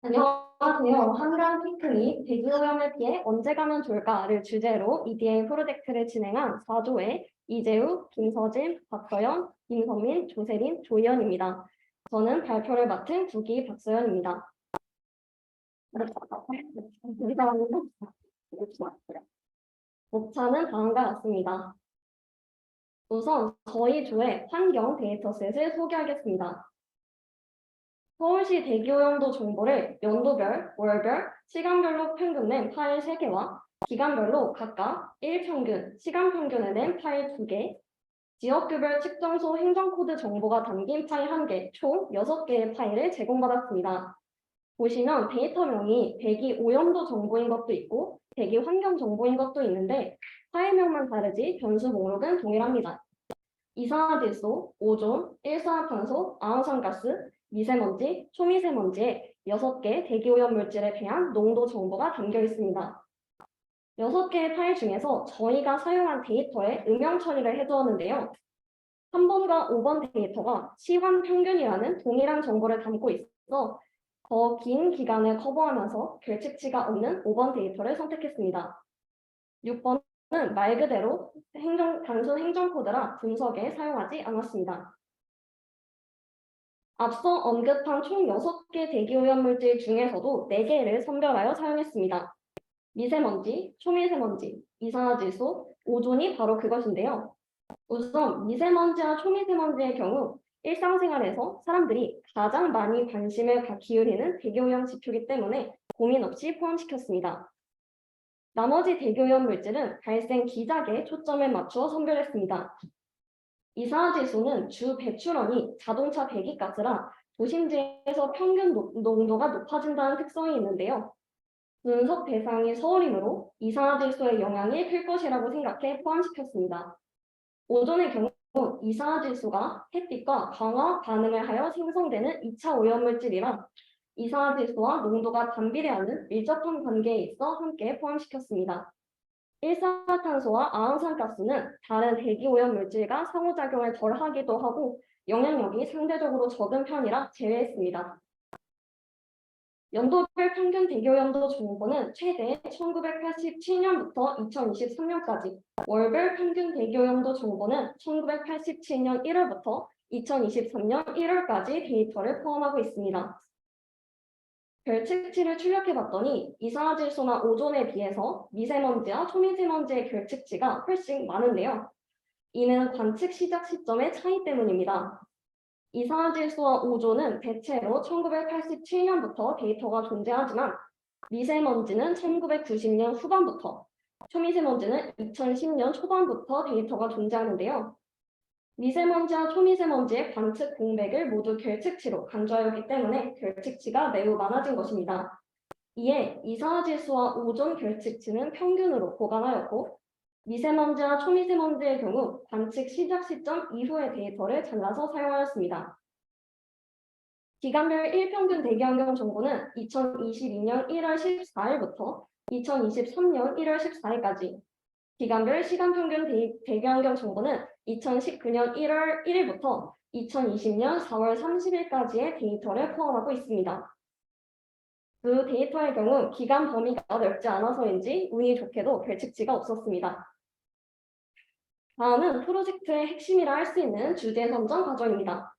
안녕하세요. 한강 피크닉 대기오염을 피해 언제 가면 좋을까를 주제로 EDA 프로젝트를 진행한 4조의 이재우, 김서진, 박서연, 김선민, 조세린, 조희연입니다. 저는 발표를 맡은 구기 박서연입니다. 목차는 다음과 같습니다. 우선 저희 조의 환경 데이터셋을 소개하겠습니다. 서울시 대기오염도 정보를 연도별, 월별, 시간별로 평균낸 파일 3개와 기간별로 각각 1평균, 시간평균을 낸 파일 2개, 지역구별 측정소 행정코드 정보가 담긴 파일 1개, 총 6개의 파일을 제공받았습니다. 보시면 데이터명이 대기 오염도 정보인 것도 있고 대기 환경 정보인 것도 있는데 파일명만 다르지 변수 목록은 동일합니다. 이산화질소, 오존, 일산화탄소, 아황산가스, 미세먼지, 초미세먼지의 6개 대기오염 물질에 대한 농도 정보가 담겨 있습니다. 6개의 파일 중에서 저희가 사용한 데이터에 음영 처리를 해두었는데요. 3번과 5번 데이터가 시간 평균이라는 동일한 정보를 담고 있어 더 긴 기간을 커버하면서 결측치가 없는 5번 데이터를 선택했습니다. 6번은 말 그대로 단순 행정코드라 분석에 사용하지 않았습니다. 앞서 언급한 총 6개 대기오염물질 중에서도 4개를 선별하여 사용했습니다. 미세먼지, 초미세먼지, 이산화질소, 오존이 바로 그것인데요. 우선 미세먼지와 초미세먼지의 경우 일상생활에서 사람들이 가장 많이 관심을 기울이는 대기오염 지표이기 때문에 고민 없이 포함시켰습니다. 나머지 대기오염 물질은 발생 기작에 초점을 맞추어 선별했습니다. 이산화질소는 주 배출원이 자동차 배기가스라 도심지에서 평균 농도가 높아진다는 특성이 있는데요. 분석 대상이 서울이므로 이산화질소의 영향이 클 것이라고 생각해 포함시켰습니다. 오존의 경우 이산화질소가 햇빛과 강화 반응을 하여 생성되는 2차 오염물질이라 이산화질소와 농도가 반비례하는 밀접한 관계에 있어 함께 포함시켰습니다. 일산화탄소와 아황산가스는 다른 대기오염 물질과 상호작용을 덜하기도 하고 영향력이 상대적으로 적은 편이라 제외했습니다. 연도별 평균 대기오염도 정보는 최대 1987년부터 2023년까지, 월별 평균 대기오염도 정보는 1987년 1월부터 2023년 1월까지 데이터를 포함하고 있습니다. 결측치를 출력해봤더니 이산화질소나 오존에 비해서 미세먼지와 초미세먼지의 결측치가 훨씬 많은데요. 이는 관측 시작 시점의 차이 때문입니다. 이산화질소와 오존은 대체로 1987년부터 데이터가 존재하지만 미세먼지는 1990년 후반부터, 초미세먼지는 2010년 초반부터 데이터가 존재하는데요. 미세먼지와 초미세먼지의 관측 공백을 모두 결측치로 간주하였기 때문에 결측치가 매우 많아진 것입니다. 이에 이산화질소와 오존 결측치는 평균으로 보관하였고 미세먼지와 초미세먼지의 경우 관측 시작 시점 이후의 데이터를 잘라서 사용하였습니다. 기간별 1평균 대기환경 정보는 2022년 1월 14일부터 2023년 1월 14일까지, 기간별 시간평균 대기환경 정보는 2019년 1월 1일부터 2020년 4월 30일까지의 데이터를 포함하고 있습니다. 그 데이터의 경우 기간 범위가 넓지 않아서인지 운이 좋게도 결측치가 없었습니다. 다음은 프로젝트의 핵심이라 할 수 있는 주제 선정 과정입니다.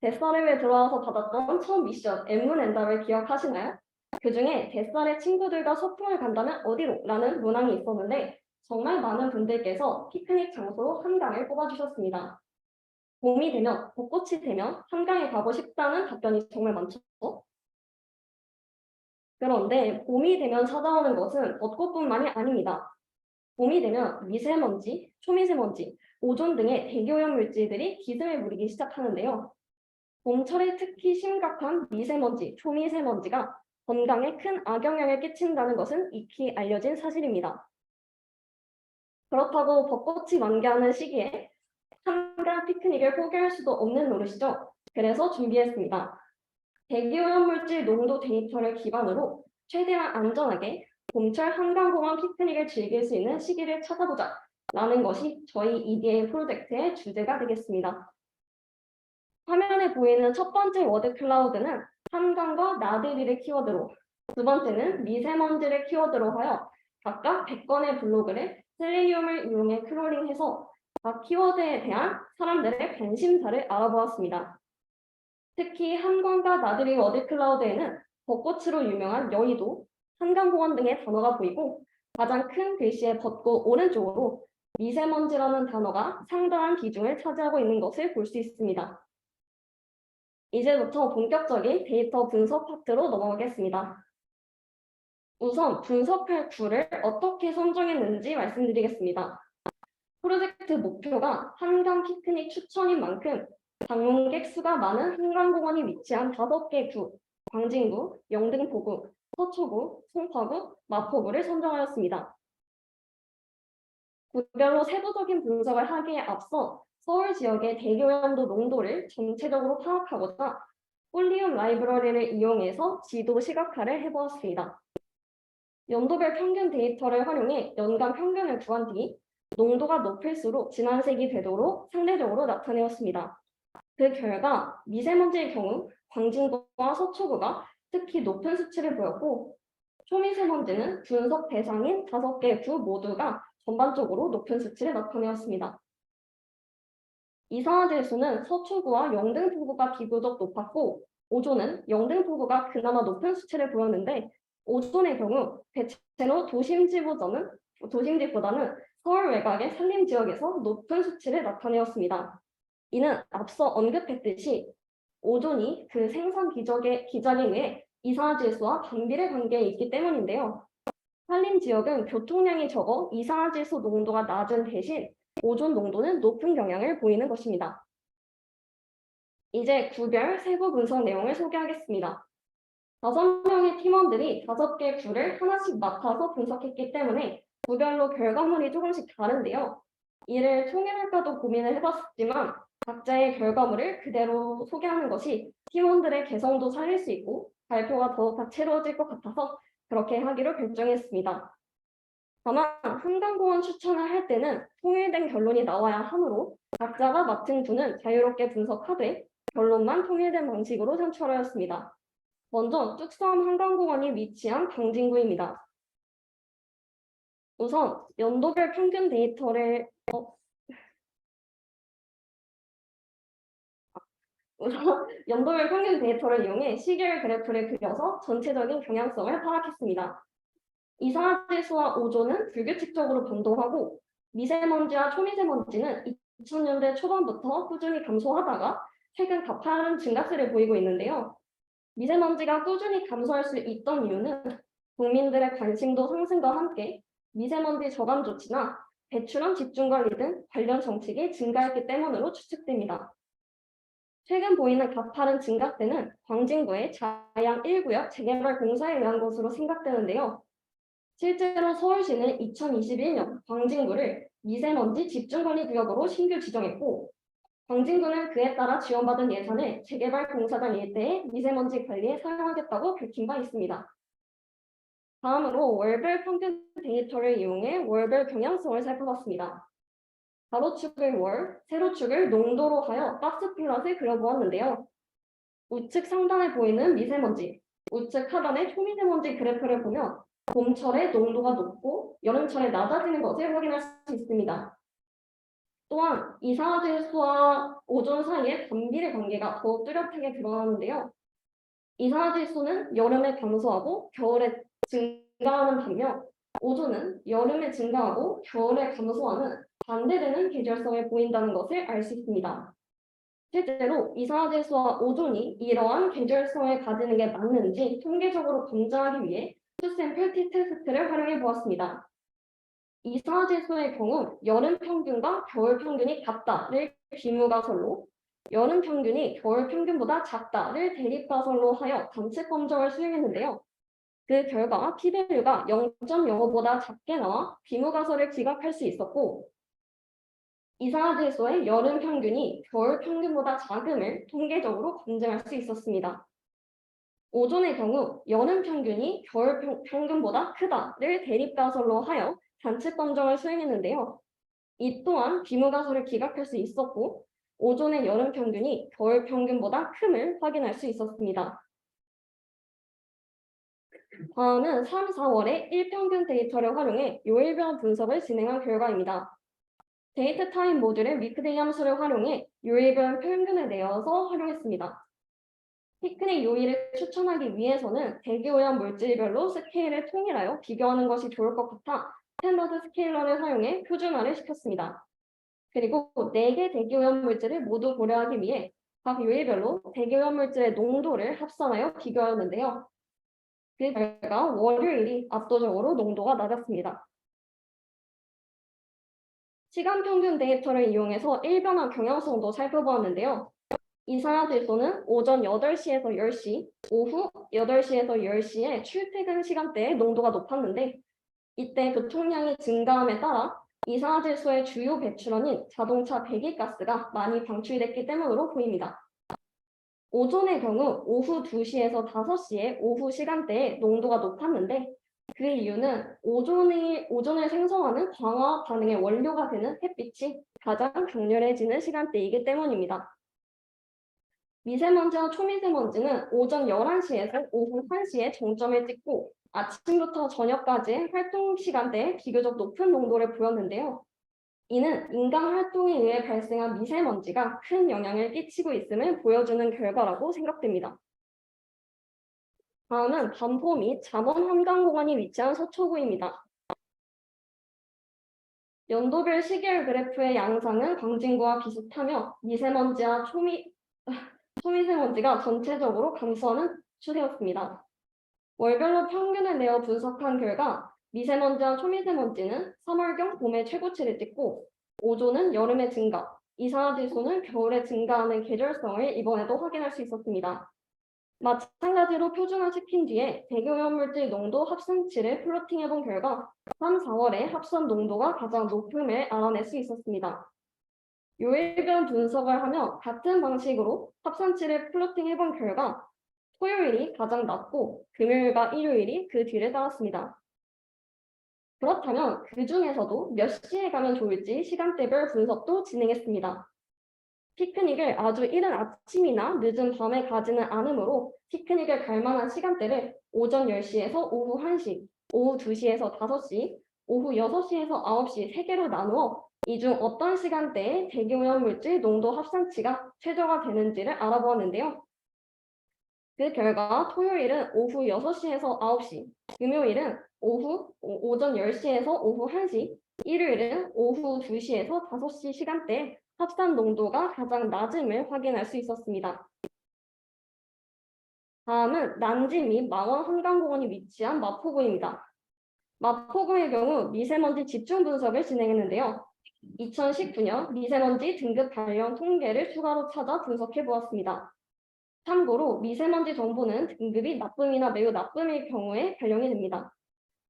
데스사렘에 들어와서 받았던 첫 미션 엠문엔답을 기억하시나요? 그 중에 데스사렘 친구들과 소풍을 간다면 어디로? 라는 문항이 있었는데 정말 많은 분들께서 피크닉 장소로 한강을 뽑아주셨습니다. 봄이 되면, 벚꽃이 되면 한강에 가고 싶다는 답변이 정말 많죠. 그런데 봄이 되면 찾아오는 것은 벚꽃뿐만이 아닙니다. 봄이 되면 미세먼지, 초미세먼지, 오존 등의 대기오염 물질들이 기승을 부리기 시작하는데요. 봄철에 특히 심각한 미세먼지, 초미세먼지가 건강에 큰 악영향을 끼친다는 것은 익히 알려진 사실입니다. 그렇다고 벚꽃이 만개하는 시기에 한강 피크닉을 포기할 수도 없는 노릇이죠. 그래서 준비했습니다. 대기오염 물질 농도 데이터를 기반으로 최대한 안전하게 봄철 한강공원 피크닉을 즐길 수 있는 시기를 찾아보자 라는 것이 저희 EDA 프로젝트의 주제가 되겠습니다. 화면에 보이는 첫 번째 워드 클라우드는 한강과 나들이를 키워드로, 두 번째는 미세먼지를 키워드로 하여 각각 100건의 블로그를 셀레니움을 이용해 크롤링해서 각 키워드에 대한 사람들의 관심사를 알아보았습니다. 특히 한강과 나들이 워드클라우드에는 벚꽃으로 유명한 여의도, 한강공원 등의 단어가 보이고 가장 큰 글씨의 벚꽃 오른쪽으로 미세먼지라는 단어가 상당한 비중을 차지하고 있는 것을 볼 수 있습니다. 이제부터 본격적인 데이터 분석 파트로 넘어가겠습니다. 우선 분석할 굴을 어떻게 선정했는지 말씀드리겠습니다. 프로젝트 목표가 한강 피크닉 추천인 만큼 방문객 수가 많은 한강공원이 위치한 5개 구, 광진구, 영등포구, 서초구, 송파구, 마포구를 선정하였습니다. 구별로 세부적인 분석을 하기에 앞서 서울 지역의 대기오염도 농도를 전체적으로 파악하고자 폴리움 라이브러리를 이용해서 지도 시각화를 해보았습니다. 연도별 평균 데이터를 활용해 연간 평균을 구한 뒤 농도가 높을수록 진한색이 되도록 상대적으로 나타내었습니다. 그 결과 미세먼지의 경우 광진구와 서초구가 특히 높은 수치를 보였고 초미세먼지는 분석 대상인 5개 구 모두가 전반적으로 높은 수치를 나타내었습니다. 이산화질소는 서초구와 영등포구가 비교적 높았고 오존은 영등포구가 그나마 높은 수치를 보였는데 오존의 경우 대체로 도심지보다는 서울 외곽의 산림 지역에서 높은 수치를 나타내었습니다. 이는 앞서 언급했듯이 오존이 그 생산 기작에 의해 이산화질소와 반비례 관계에 있기 때문인데요. 산림 지역은 교통량이 적어 이산화질소 농도가 낮은 대신 오존 농도는 높은 경향을 보이는 것입니다. 이제 구별 세부 분석 내용을 소개하겠습니다. 5명의 팀원들이 5개 구를 하나씩 맡아서 분석했기 때문에 구별로 결과물이 조금씩 다른데요. 이를 통일할까도 고민을 해봤지만 각자의 결과물을 그대로 소개하는 것이 팀원들의 개성도 살릴 수 있고 발표가 더욱 다채로워질 것 같아서 그렇게 하기로 결정했습니다. 다만 한강공원 추천을 할 때는 통일된 결론이 나와야 하므로 각자가 맡은 구는 자유롭게 분석하되 결론만 통일된 방식으로 산출하였습니다. 먼저 뚝섬 한강공원이 위치한 광진구입니다. 우선 연도별 평균 데이터를 이용해 시계열 그래프를 그려서 전체적인 경향성을 파악했습니다. 이산화질소와 오존은 불규칙적으로 변동하고 미세먼지와 초미세먼지는 2000년대 초반부터 꾸준히 감소하다가 최근 가파른 증가세를 보이고 있는데요. 미세먼지가 꾸준히 감소할 수 있던 이유는 국민들의 관심도 상승과 함께 미세먼지 저감 조치나 배출원 집중관리 등 관련 정책이 증가했기 때문으로 추측됩니다. 최근 보이는 가파른 증가세는 광진구의 자양 1구역 재개발 공사에 의한 것으로 생각되는데요. 실제로 서울시는 2021년 광진구를 미세먼지 집중관리구역으로 신규 지정했고 광진구는 그에 따라 지원받은 예산을 재개발 공사장 일대의 미세먼지 관리에 사용하겠다고 밝힌 바 있습니다. 다음으로 월별 평균 데이터를 이용해 월별 경향성을 살펴봤습니다. 가로축을 월, 세로축을 농도로 하여 박스 플롯을 그려보았는데요. 우측 상단에 보이는 미세먼지, 우측 하단의 초미세먼지 그래프를 보면 봄철에 농도가 높고 여름철에 낮아지는 것을 확인할 수 있습니다. 또한 이산화질소와 오존 사이의 반비례 관계가 더욱 뚜렷하게 드러나는데요. 이산화질소는 여름에 감소하고 겨울에 증가하는 반면 오존은 여름에 증가하고 겨울에 감소하는 반대되는 계절성을 보인다는 것을 알 수 있습니다. 실제로 이산화질소와 오존이 이러한 계절성을 가지는 게 맞는지 통계적으로 검증하기 위해 투샘플 t-테스트를 활용해 보았습니다. 이산화질소의 경우 여름 평균과 겨울 평균이 같다를 비무가설로, 여름 평균이 겨울 평균보다 작다를 대립가설로 하여 관측 검정을 수행했는데요. 그 결과 p-value가 0.05보다 작게 나와 비무가설을 지각할 수 있었고 이산화질소의 여름 평균이 겨울 평균보다 작음을 통계적으로 검증할 수 있었습니다. 오존의 경우 여름 평균이 겨울 평균보다 크다를 대립가설로 하여 관측 검정을 수행했는데요. 이 또한 비무가설을 기각할 수 있었고 오존의 여름 평균이 겨울 평균보다 큼을 확인할 수 있었습니다. 다음은 3, 4월의 일평균 데이터를 활용해 요일별 분석을 진행한 결과입니다. 데이트 타임 모듈의 위크데이 함수를 활용해 요일별 평균을 내어서 활용했습니다. 피크닉 요일을 추천하기 위해서는 대기오염 물질별로 스케일을 통일하여 비교하는 것이 좋을 것 같아 스탠더드 스케일러를 사용해 표준화를 시켰습니다. 그리고 4개 대기오염 물질을 모두 고려하기 위해 각 요일별로 대기오염 물질의 농도를 합산하여 비교하였는데요. 그 결과 월요일이 압도적으로 농도가 낮았습니다. 시간 평균 데이터를 이용해서 일변화 경향성도 살펴보았는데요. 이산화질소는 오전 8시에서 10시, 오후 8시에서 10시에 출퇴근 시간대에 농도가 높았는데 이때 교통량이 증가함에 따라 이산화질소의 주요 배출원인 자동차 배기가스가 많이 방출됐기 때문으로 보입니다. 오전의 경우 오후 2시에서 5시의 오후 시간대에 농도가 높았는데 그 이유는 오전을 생성하는 광화 반응의 원료가 되는 햇빛이 가장 강렬해지는 시간대이기 때문입니다. 미세먼지와 초미세먼지는 오전 11시에서 오후 1시에 정점을 찍고 아침부터 저녁까지의 활동 시간대에 비교적 높은 농도를 보였는데요. 이는 인간 활동에 의해 발생한 미세먼지가 큰 영향을 끼치고 있음을 보여주는 결과라고 생각됩니다. 다음은 반포 및 잠원 한강공원이 위치한 서초구입니다. 연도별 시계열 그래프의 양상은 광진구와 비슷하며 미세먼지와 초미세먼지가 전체적으로 감소하는 추세였습니다. 월별로 평균을 내어 분석한 결과 미세먼지와 초미세먼지는 3월경 봄에 최고치를 찍고 오존은 여름의 증가, 이산화질소는 겨울에 증가하는 계절성을 이번에도 확인할 수 있었습니다. 마찬가지로 표준화시킨 뒤에 대기오염물질 농도 합산치를 플로팅해본 결과 3, 4월에 합산 농도가 가장 높음을 알아낼 수 있었습니다. 요일별 분석을 하며 같은 방식으로 합산치를 플로팅해본 결과 토요일이 가장 낮고 금요일과 일요일이 그 뒤를 따랐습니다. 그렇다면 그 중에서도 몇 시에 가면 좋을지 시간대별 분석도 진행했습니다. 피크닉을 아주 이른 아침이나 늦은 밤에 가지는 않으므로 피크닉을 갈 만한 시간대를 오전 10시에서 오후 1시, 오후 2시에서 5시, 오후 6시에서 9시 3개로 나누어 이 중 어떤 시간대에 대기오염물질 농도 합산치가 최저가 되는지를 알아보았는데요. 그 결과 토요일은 오후 6시에서 9시, 금요일은 오전 10시에서 오후 1시, 일요일은 오후 2시에서 5시 시간대에 합산 농도가 가장 낮음을 확인할 수 있었습니다. 다음은 난지 및 망원 한강공원이 위치한 마포구입니다. 마포구의 경우 미세먼지 집중 분석을 진행했는데요. 2019년 미세먼지 등급 발령 통계를 추가로 찾아 분석해 보았습니다. 참고로 미세먼지 정보는 등급이 나쁨이나 매우 나쁨일 경우에 발령이 됩니다.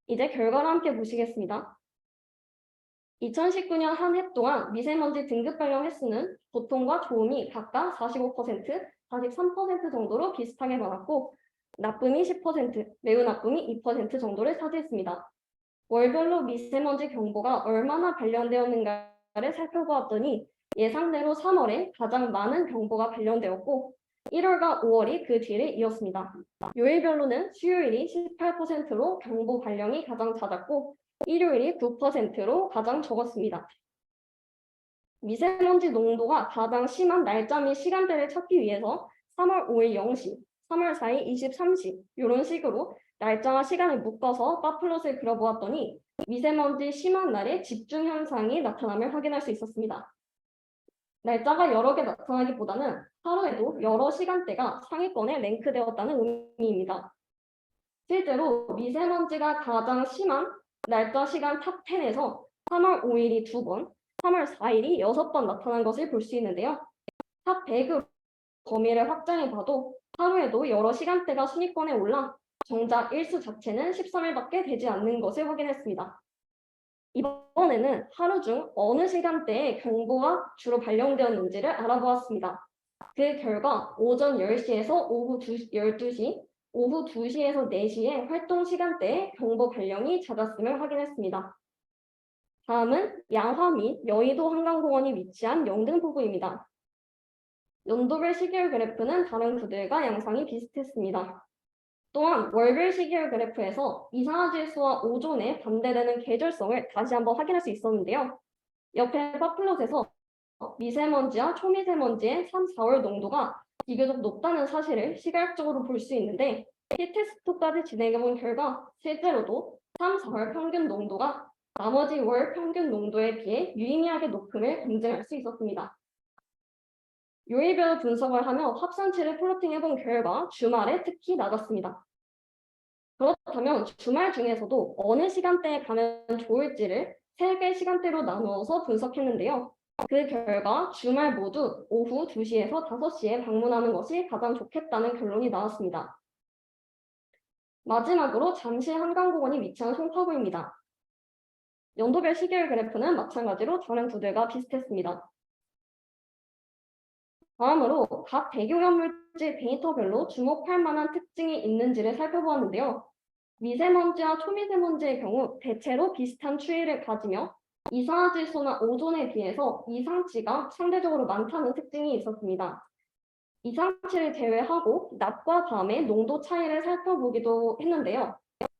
이제 결과를 함께 보시겠습니다. 2019년 한 해 동안 미세먼지 등급 발령 횟수는 보통과 좋음이 각각 45%, 43% 정도로 비슷하게 많았고 나쁨이 10%, 매우 나쁨이 2% 정도를 차지했습니다. 월별로 미세먼지 경보가 얼마나 발령되었는가를 살펴보았더니 예상대로 3월에 가장 많은 경보가 발령되었고 1월과 5월이 그 뒤를 이었습니다. 요일별로는 수요일이 18%로 경보 발령이 가장 잦았고 일요일이 9%로 가장 적었습니다. 미세먼지 농도가 가장 심한 날짜 및 시간대를 찾기 위해서 3월 5일 0시, 3월 4일 23시 이런 식으로 날짜와 시간을 묶어서 바플롯을 그려보았더니 미세먼지 심한 날에 집중 현상이 나타남을 확인할 수 있었습니다. 날짜가 여러 개 나타나기보다는 하루에도 여러 시간대가 상위권에 랭크되었다는 의미입니다. 실제로 미세먼지가 가장 심한 날짜 시간 탑10에서 3월 5일이 2번, 3월 4일이 6번 나타난 것을 볼 수 있는데요. 탑 100으로 범위를 확장해 봐도 하루에도 여러 시간대가 순위권에 올라 정작 일수 자체는 13일밖에 되지 않는 것을 확인했습니다. 이번에는 하루 중 어느 시간대에 경보가 주로 발령되었는지를 알아보았습니다. 그 결과 오전 10시에서 오후 12시, 오후 2시에서 4시의 활동 시간대에 경보 발령이 잦았음을 확인했습니다. 다음은 양화 및 여의도 한강공원이 위치한 영등포구입니다. 연도별 시계열 그래프는 다른 구들과 양상이 비슷했습니다. 또한 월별 시계열 그래프에서 이산화질소와 오존에 반대되는 계절성을 다시 한번 확인할 수 있었는데요. 옆에 파플롯에서 미세먼지와 초미세먼지의 3, 4월 농도가 비교적 높다는 사실을 시각적으로 볼 수 있는데 T테스트까지 진행해본 결과 실제로도 3, 4월 평균 농도가 나머지 월 평균 농도에 비해 유의미하게 높음을 검증할 수 있었습니다. 요일별 분석을 하며 합산치를 플로팅해본 결과 주말에 특히 낮았습니다. 그렇다면 주말 중에서도 어느 시간대에 가면 좋을지를 3개 시간대로 나누어서 분석했는데요. 그 결과 주말 모두 오후 2시에서 5시에 방문하는 것이 가장 좋겠다는 결론이 나왔습니다. 마지막으로 잠실 한강공원이 위치한 송파구입니다. 연도별 시계열 그래프는 마찬가지로 다른 구들과 비슷했습니다. 다음으로 각 대기오염물질 데이터별로 주목할 만한 특징이 있는지를 살펴보았는데요. 미세먼지와 초미세먼지의 경우 대체로 비슷한 추이를 가지며 이산화질소나 오존에 비해서 이상치가 상대적으로 많다는 특징이 있었습니다. 이상치를 제외하고 낮과 밤의 농도 차이를 살펴보기도 했는데요.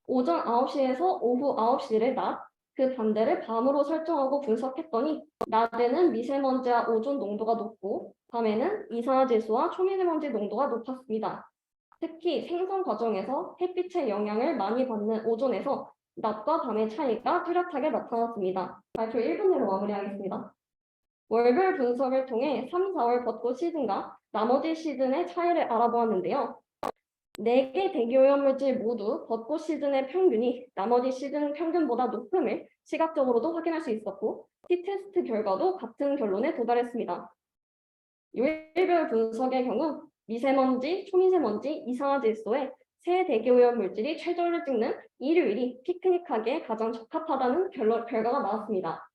오전 9시에서 오후 9시를 낮, 그 반대를 밤으로 설정하고 분석했더니 낮에는 미세먼지와 오존 농도가 높고 밤에는 이산화질소와 초미세먼지 농도가 높았습니다. 특히 생성 과정에서 햇빛의 영향을 많이 받는 오존에서 낮과 밤의 차이가 뚜렷하게 나타났습니다. 발표 1분 내로 마무리하겠습니다. 월별 분석을 통해 3, 4월 벚꽃 시즌과 나머지 시즌의 차이를 알아보았는데요. 4개 대기오염물질 모두 벚꽃 시즌의 평균이 나머지 시즌 평균보다 높음을 시각적으로도 확인할 수 있었고 T테스트 결과도 같은 결론에 도달했습니다. 요일별 분석의 경우 미세먼지, 초미세먼지, 이산화질소의 세 대기오염 물질이 최저를 찍는 일요일이 피크닉하기에 가장 적합하다는 결과가 나왔습니다.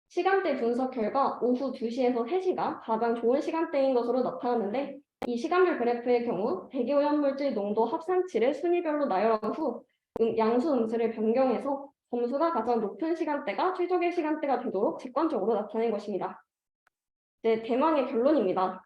시간대 분석 결과 오후 2시에서 3시가 가장 좋은 시간대인 것으로 나타났는데 이 시간별 그래프의 경우 대기오염 물질 농도 합산치를 순위별로 나열한 후 양수 음수를 변경해서 점수가 가장 높은 시간대가 최적의 시간대가 되도록 직관적으로 나타낸 것입니다. 이제 대망의 결론입니다.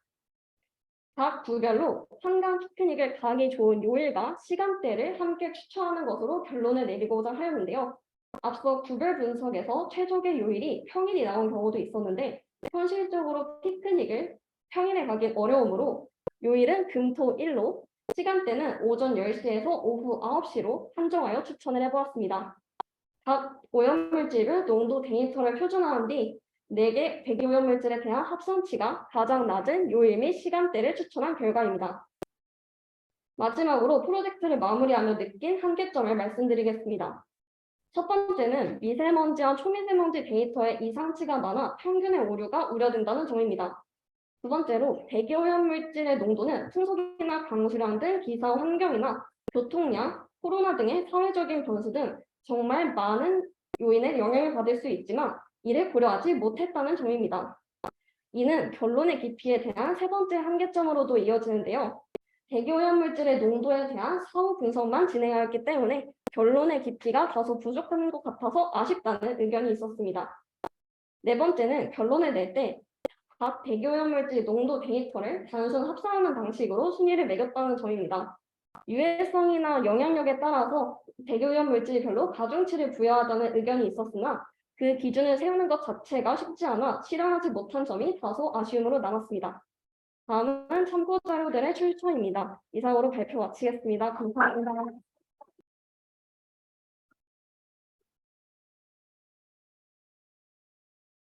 각 구별로 한강 피크닉을 가기 좋은 요일과 시간대를 함께 추천하는 것으로 결론을 내리고자 하였는데요. 앞서 구별 분석에서 최적의 요일이 평일이 나온 경우도 있었는데 현실적으로 피크닉을 평일에 가기 어려우므로 요일은 금, 토, 일로 시간대는 오전 10시에서 오후 9시로 한정하여 추천을 해보았습니다. 각 오염물질을 농도 데이터를 표준화한 뒤 4개 대기오염물질에 대한 합산치가 가장 낮은 요일 및 시간대를 추천한 결과입니다. 마지막으로 프로젝트를 마무리하며 느낀 한계점을 말씀드리겠습니다. 첫 번째는 미세먼지와 초미세먼지 데이터에 이상치가 많아 평균의 오류가 우려된다는 점입니다. 두 번째로 대기오염물질의 농도는 풍속이나 강수량 등 기사 환경이나 교통량, 코로나 등의 사회적인 변수 등 정말 많은 요인에 영향을 받을 수 있지만 이를 고려하지 못했다는 점입니다. 이는 결론의 깊이에 대한 세 번째 한계점으로도 이어지는데요. 대기오염물질의 농도에 대한 사후 분석만 진행하였기 때문에 결론의 깊이가 다소 부족한 것 같아서 아쉽다는 의견이 있었습니다. 네 번째는 결론을 낼 때 각 대기오염물질 농도 데이터를 단순 합산하는 방식으로 순위를 매겼다는 점입니다. 유해성이나 영향력에 따라서 대기오염물질별로 가중치를 부여하자는 의견이 있었으나 그 기준을 세우는 것 자체가 쉽지 않아 실현하지 못한 점이 다소 아쉬움으로 남았습니다. 다음은 참고 자료들의 출처입니다. 이상으로 발표 마치겠습니다. 감사합니다.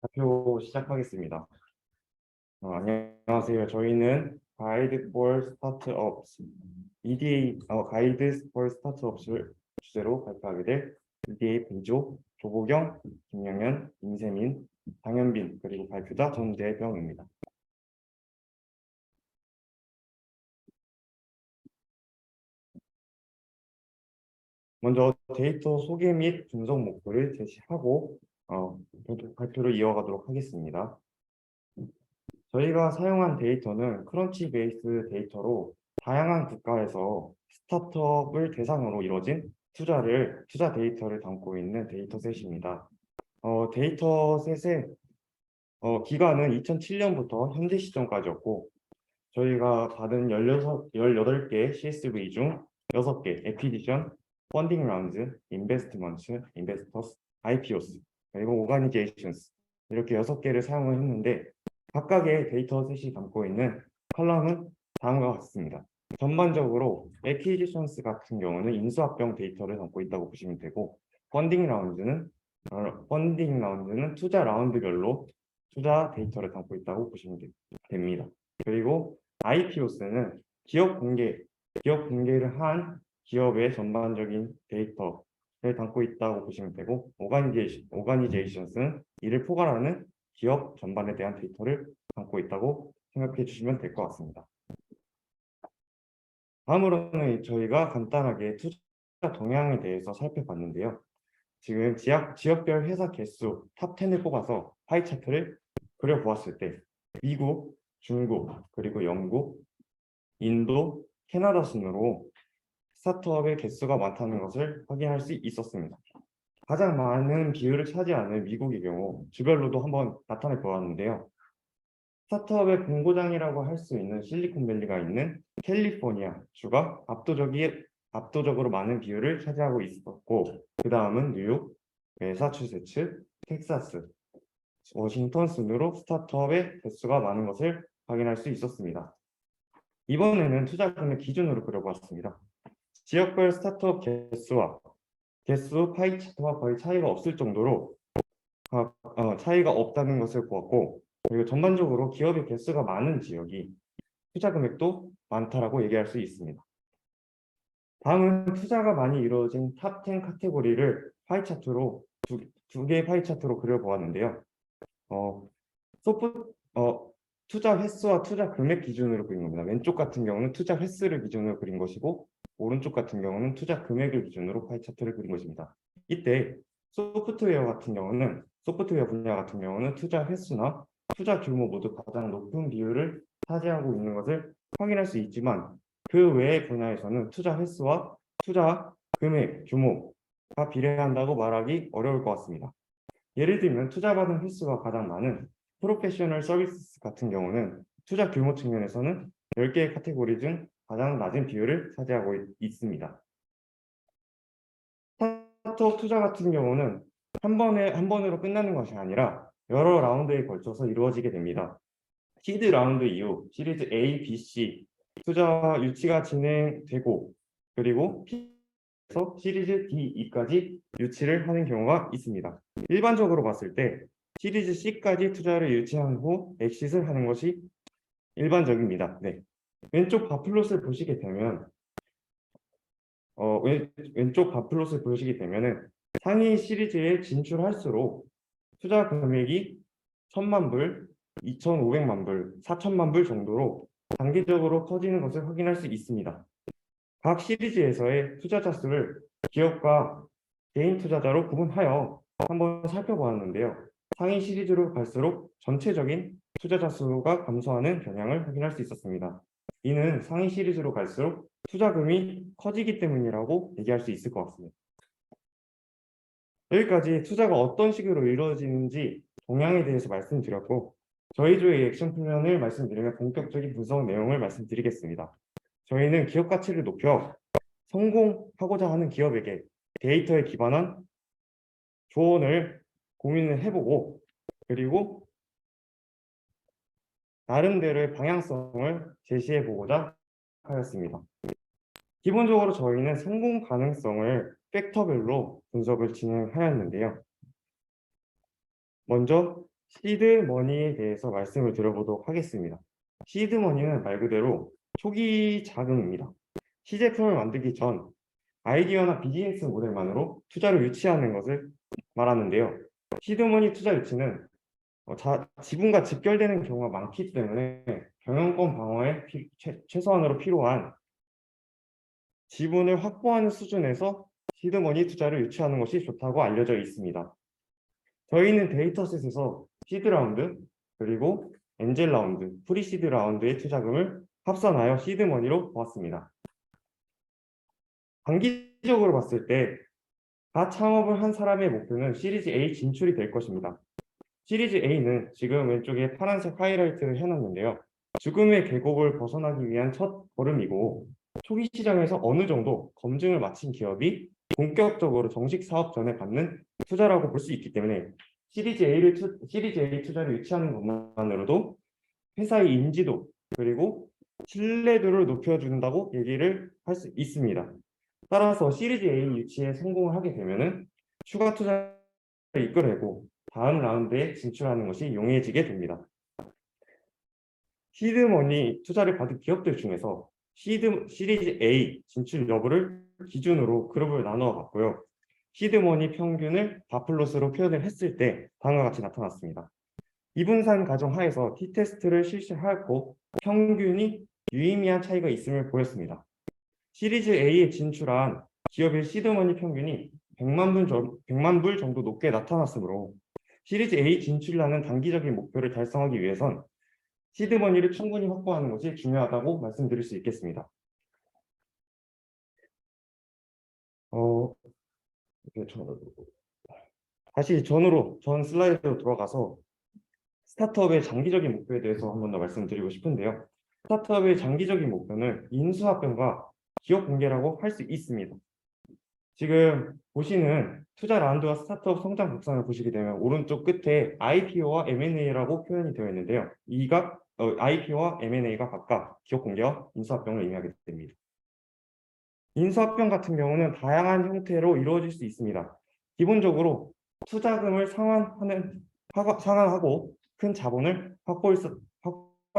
발표 시작하겠습니다. 안녕하세요. 저희는 가이드 for 스타트업스 EDA 가이드 for 스타트업스를 주제로 발표하게 될 EDA B조 조보경, 김영현, 임세민, 장현빈 그리고 발표자 전대병입니다. 먼저 데이터 소개 및 분석 목표를 제시하고 발표를 이어가도록 하겠습니다. 저희가 사용한 데이터는 크런치 베이스 데이터로 다양한 국가에서 스타트업을 대상으로 이루어진 투자 데이터를 담고 있는 데이터셋입니다. 데이터셋의 기간은 2007년부터 현재 시점까지였고 저희가 받은 18개 CSV 중 6개, 애퀴지션, 펀딩 라운드, 인베스트먼트, 인베스터스, IPOs, 그리고 오가니제이션스 이렇게 6개를 사용을 했는데 각각의 데이터셋이 담고 있는 컬럼은 다음과 같습니다. 전반적으로 애퀴지션스 같은 경우는 인수합병 데이터를 담고 있다고 보시면 되고 펀딩 라운드는 투자 라운드별로 투자 데이터를 담고 있다고 보시면 됩니다. 그리고 IPO스는 기업 공개를 한 기업의 전반적인 데이터를 담고 있다고 보시면 되고 오가니제이션스는 이를 포괄하는 기업 전반에 대한 데이터를 담고 있다고 생각해 주시면 될 것 같습니다. 다음으로는 저희가 간단하게 투자 동향에 대해서 살펴봤는데요. 지금 지역별 회사 개수 탑 10을 뽑아서 파이 차트를 그려보았을 때 미국, 중국, 그리고 영국, 인도, 캐나다 순으로 스타트업의 개수가 많다는 것을 확인할 수 있었습니다. 가장 많은 비율을 차지하는 미국의 경우 주별로도 한번 나타내 보았는데요. 스타트업의 본고장이라고 할 수 있는 실리콘밸리가 있는 캘리포니아 주가 압도적으로 많은 비율을 차지하고 있었고 그 다음은 뉴욕, 매사추세츠, 텍사스, 워싱턴 순으로 스타트업의 개수가 많은 것을 확인할 수 있었습니다. 이번에는 투자 금액 기준으로 그려보았습니다. 지역별 스타트업 개수 파이 차트와 거의 차이가 없을 정도로 차이가 없다는 것을 보았고 그리고 전반적으로 기업의 개수가 많은 지역이 투자 금액도 많다라고 얘기할 수 있습니다. 다음은 투자가 많이 이루어진 탑 10 카테고리를 파이 차트로 두 개의 파이 차트로 그려보았는데요. 투자 횟수와 투자 금액 기준으로 그린 겁니다. 왼쪽 같은 경우는 투자 횟수를 기준으로 그린 것이고 오른쪽 같은 경우는 투자 금액을 기준으로 파이 차트를 그린 것입니다. 이때 소프트웨어 분야 같은 경우는 투자 횟수나 투자 규모 모두 가장 높은 비율을 차지하고 있는 것을 확인할 수 있지만 그 외의 분야에서는 투자 횟수와 투자 금액 규모가 비례한다고 말하기 어려울 것 같습니다. 예를 들면 투자받은 횟수가 가장 많은 프로페셔널 서비스 같은 경우는 투자 규모 측면에서는 10개의 카테고리 중 가장 낮은 비율을 차지하고 있습니다. 스타트업 투자 같은 경우는 한 번으로 끝나는 것이 아니라 여러 라운드에 걸쳐서 이루어지게 됩니다. 시드 라운드 이후 시리즈 A, B, C 투자 유치가 진행되고 그리고 시리즈 D, E까지 유치를 하는 경우가 있습니다. 일반적으로 봤을 때 시리즈 C까지 투자를 유치한 후 엑싯을 하는 것이 일반적입니다. 네. 왼쪽 바플롯을 보시게 되면 왼쪽 바플롯을 보시게 되면은 상위 시리즈에 진출할수록 투자 금액이 1,000만 불, 2,500만 불, 4,000만 불 정도로 단기적으로 커지는 것을 확인할 수 있습니다. 각 시리즈에서의 투자자 수를 기업과 개인 투자자로 구분하여 한번 살펴보았는데요. 상위 시리즈로 갈수록 전체적인 투자자 수가 감소하는 경향을 확인할 수 있었습니다. 이는 상위 시리즈로 갈수록 투자금이 커지기 때문이라고 얘기할 수 있을 것 같습니다. 여기까지 투자가 어떤 식으로 이루어지는지 동향에 대해서 말씀드렸고 저희 조의 액션 플랜을 말씀드리면 본격적인 분석 내용을 말씀드리겠습니다. 저희는 기업 가치를 높여 성공하고자 하는 기업에게 데이터에 기반한 조언을 고민을 해보고 그리고 나름대로의 방향성을 제시해보고자 하였습니다. 기본적으로 저희는 성공 가능성을 팩터별로 분석을 진행하였는데요. 먼저 시드머니에 대해서 말씀을 드려보도록 하겠습니다. 시드머니는 말 그대로 초기 자금입니다. 시제품을 만들기 전 아이디어나 비즈니스 모델만으로 투자를 유치하는 것을 말하는데요. 시드머니 투자 유치는 지분과 직결되는 경우가 많기 때문에 경영권 방어에 최소한으로 필요한 지분을 확보하는 수준에서 시드머니 투자를 유치하는 것이 좋다고 알려져 있습니다. 저희는 데이터셋에서 시드 라운드, 그리고 엔젤 라운드, 프리시드 라운드의 투자금을 합산하여 시드머니로 보았습니다. 단기적으로 봤을 때 다 창업을 한 사람의 목표는 시리즈 A 진출이 될 것입니다. 시리즈 A는 지금 왼쪽에 파란색 하이라이트를 해놨는데요. 죽음의 계곡을 벗어나기 위한 첫 걸음이고 초기 시장에서 어느 정도 검증을 마친 기업이 본격적으로 정식 사업 전에 받는 투자라고 볼 수 있기 때문에 시리즈 A 투자를 유치하는 것만으로도 회사의 인지도 그리고 신뢰도를 높여준다고 얘기를 할 수 있습니다. 따라서 시리즈 A 유치에 성공을 하게 되면은 추가 투자를 이끌어내고 다음 라운드에 진출하는 것이 용이해지게 됩니다. 시드머니 투자를 받은 기업들 중에서 시리즈 A 진출 여부를 기준으로 그룹을 나누어 봤고요. 시드머니 평균을 바플롯으로 표현을 했을 때 다음과 같이 나타났습니다. 이분산 가정 하에서 T테스트를 실시하였고 평균이 유의미한 차이가 있음을 보였습니다. 시리즈 A에 진출한 기업의 시드머니 평균이 100만 불 정도 높게 나타났으므로 시리즈 A 진출이라는 단기적인 목표를 달성하기 위해선 시드머니를 충분히 확보하는 것이 중요하다고 말씀드릴 수 있겠습니다. 다시 전 슬라이드로 돌아가서 스타트업의 장기적인 목표에 대해서 한 번 더 말씀드리고 싶은데요. 스타트업의 장기적인 목표는 인수합병과 기업 공개라고 할 수 있습니다. 지금 보시는 투자 라운드와 스타트업 성장 곡선을 보시게 되면 오른쪽 끝에 IPO와 M&A라고 표현이 되어 있는데요. IPO와 M&A가 각각 기업 공개와 인수합병을 의미하게 됩니다. 인수합병 같은 경우는 다양한 형태로 이루어질 수 있습니다. 기본적으로 투자금을 상환하고 큰 자본을 확보할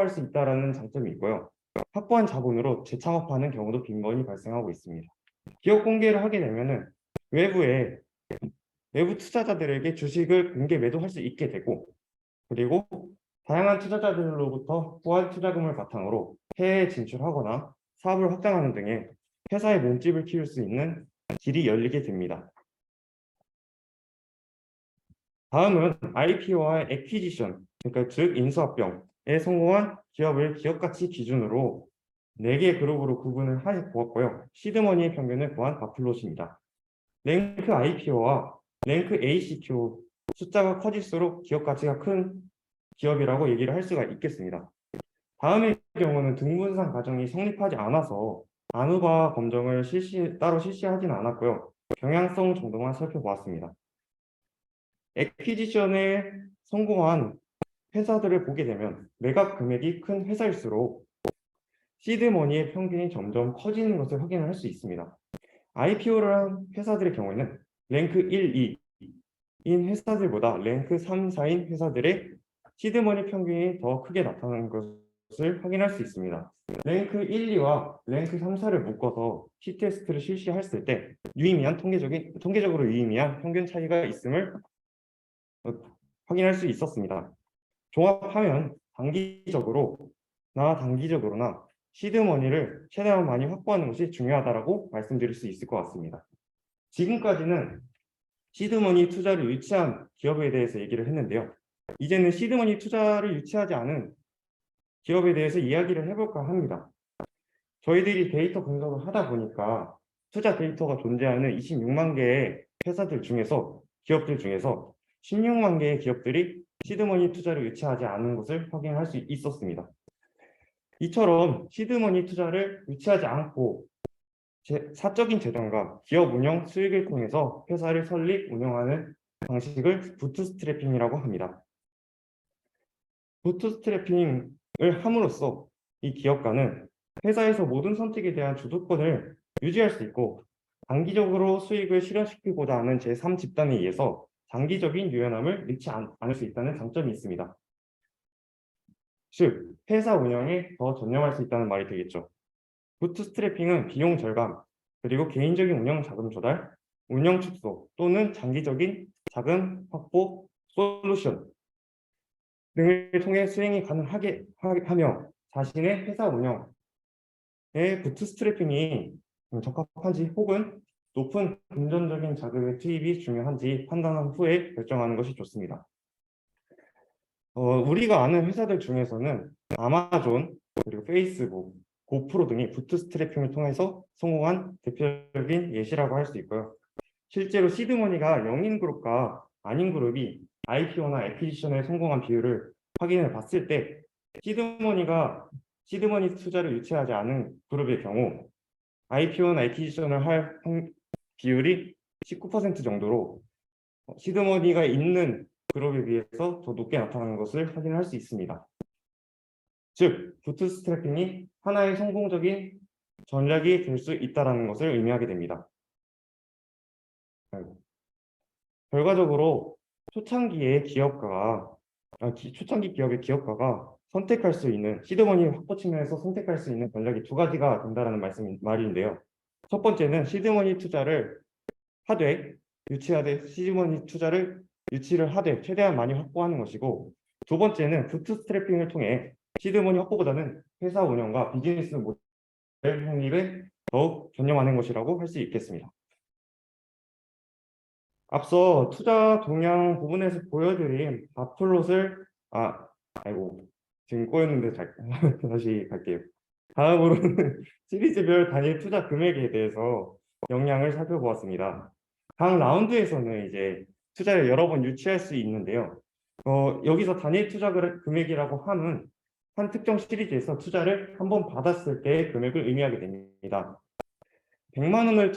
수 있다는 장점이 있고요. 확보한 자본으로 재창업하는 경우도 빈번히 발생하고 있습니다. 기업 공개를 하게 되면은 외부 투자자들에게 주식을 공개 매도할 수 있게 되고, 그리고 다양한 투자자들로부터 확보한 투자금을 바탕으로 해외에 진출하거나 사업을 확장하는 등의 회사의 몸집을 키울 수 있는 길이 열리게 됩니다. 다음은 IPO와 애퀴지션, 그러니까 즉 인수합병에 성공한 기업을 기업가치 기준으로 4개 그룹으로 구분을 보았고요. 시드머니의 평균을 구한 바플롯입니다. 랭크 IPO와 랭크 ACQ 숫자가 커질수록 기업 가치가 큰 기업이라고 얘기를 할 수가 있겠습니다. 다음의 경우는 등분산 과정이 성립하지 않아서 안후바 검정을 따로 실시하지는 않았고요. 경향성 정도만 살펴보았습니다. 애퀴지션에 성공한 회사들을 보게 되면 매각 금액이 큰 회사일수록 시드머니의 평균이 점점 커지는 것을 확인을 할 수 있습니다. IPO를 한 회사들의 경우에는 랭크 1, 2인 회사들보다 랭크 3, 4인 회사들의 시드머니 평균이 더 크게 나타나는 것을 확인할 수 있습니다. 랭크 1, 2와 랭크 3, 4를 묶어서 T테스트를 실시했을 때 통계적으로 유의미한 평균 차이가 있음을 확인할 수 있었습니다. 종합하면 단기적으로나 시드머니를 최대한 많이 확보하는 것이 중요하다고 말씀드릴 수 있을 것 같습니다. 지금까지는 시드머니 투자를 유치한 기업에 대해서 얘기를 했는데요. 이제는 시드머니 투자를 유치하지 않은 기업에 대해서 이야기를 해볼까 합니다. 저희들이 데이터 분석을 하다 보니까 투자 데이터가 존재하는 26만 개의 기업들 중에서 16만 개의 기업들이 시드머니 투자를 유치하지 않은 것을 확인할 수 있었습니다. 이처럼 시드머니 투자를 유치하지 않고 사적인 재단과 기업 운영 수익을 통해서 회사를 설립, 운영하는 방식을 부트스트래핑이라고 합니다. 부트스트래핑을 함으로써 이 기업가는 회사에서 모든 선택에 대한 주도권을 유지할 수 있고 단기적으로 수익을 실현시키고자 하는 제3집단에 의해서 장기적인 유연함을 잃지 않을 수 있다는 장점이 있습니다. 즉, 회사 운영에 더 전념할 수 있다는 말이 되겠죠. 부트스트래핑은 비용 절감, 그리고 개인적인 운영 자금 조달, 운영 축소 또는 장기적인 자금 확보 솔루션 등을 통해 수행이 가능하게 하며 자신의 회사 운영에 부트스트래핑이 적합한지 혹은 높은 금전적인 자금의 투입이 중요한지 판단한 후에 결정하는 것이 좋습니다. 우리가 아는 회사들 중에서는 아마존, 그리고 페이스북, 고프로 등이 부트스트래핑을 통해서 성공한 대표적인 예시라고 할 수 있고요. 실제로 시드머니가 0인 그룹과 아닌 그룹이 IPO나 애퀴지션에 성공한 비율을 확인해 봤을 때 시드머니 투자를 유치하지 않은 그룹의 경우 IPO나 애퀴지션을 할 비율이 19% 정도로 시드머니가 있는 그룹에 비해서 더 높게 나타나는 것을 확인할 수 있습니다. 즉, 부트스트래핑이 하나의 성공적인 전략이 될 수 있다는 것을 의미하게 됩니다. 결과적으로 초창기의 초창기 기업의 기업가가 선택할 수 있는 시드머니 확보 측면에서 선택할 수 있는 전략이 두 가지가 된다는 말인데요. 첫 번째는 시드머니 투자를 하되 유치하되 시드머니 투자를 유치를 하되 최대한 많이 확보하는 것이고, 두 번째는 부트스트래핑을 통해 시드머니 확보보다는 회사 운영과 비즈니스 모델 확립에 더욱 전념하는 것이라고 할 수 있겠습니다. 앞서 투자 동향 부분에서 보여드린 바플롯을 지금 꼬였는데 다시 갈게요. 다음으로는 시리즈별 단일 투자 금액에 대해서 영향을 살펴보았습니다. 각 라운드에서는 이제 투자를 여러 번 유치할 수 있는데요. 여기서 단일 투자 금액이라고 함은 한 특정 시리즈에서 투자를 한 번 받았을 때의 금액을 의미하게 됩니다. 100만 원을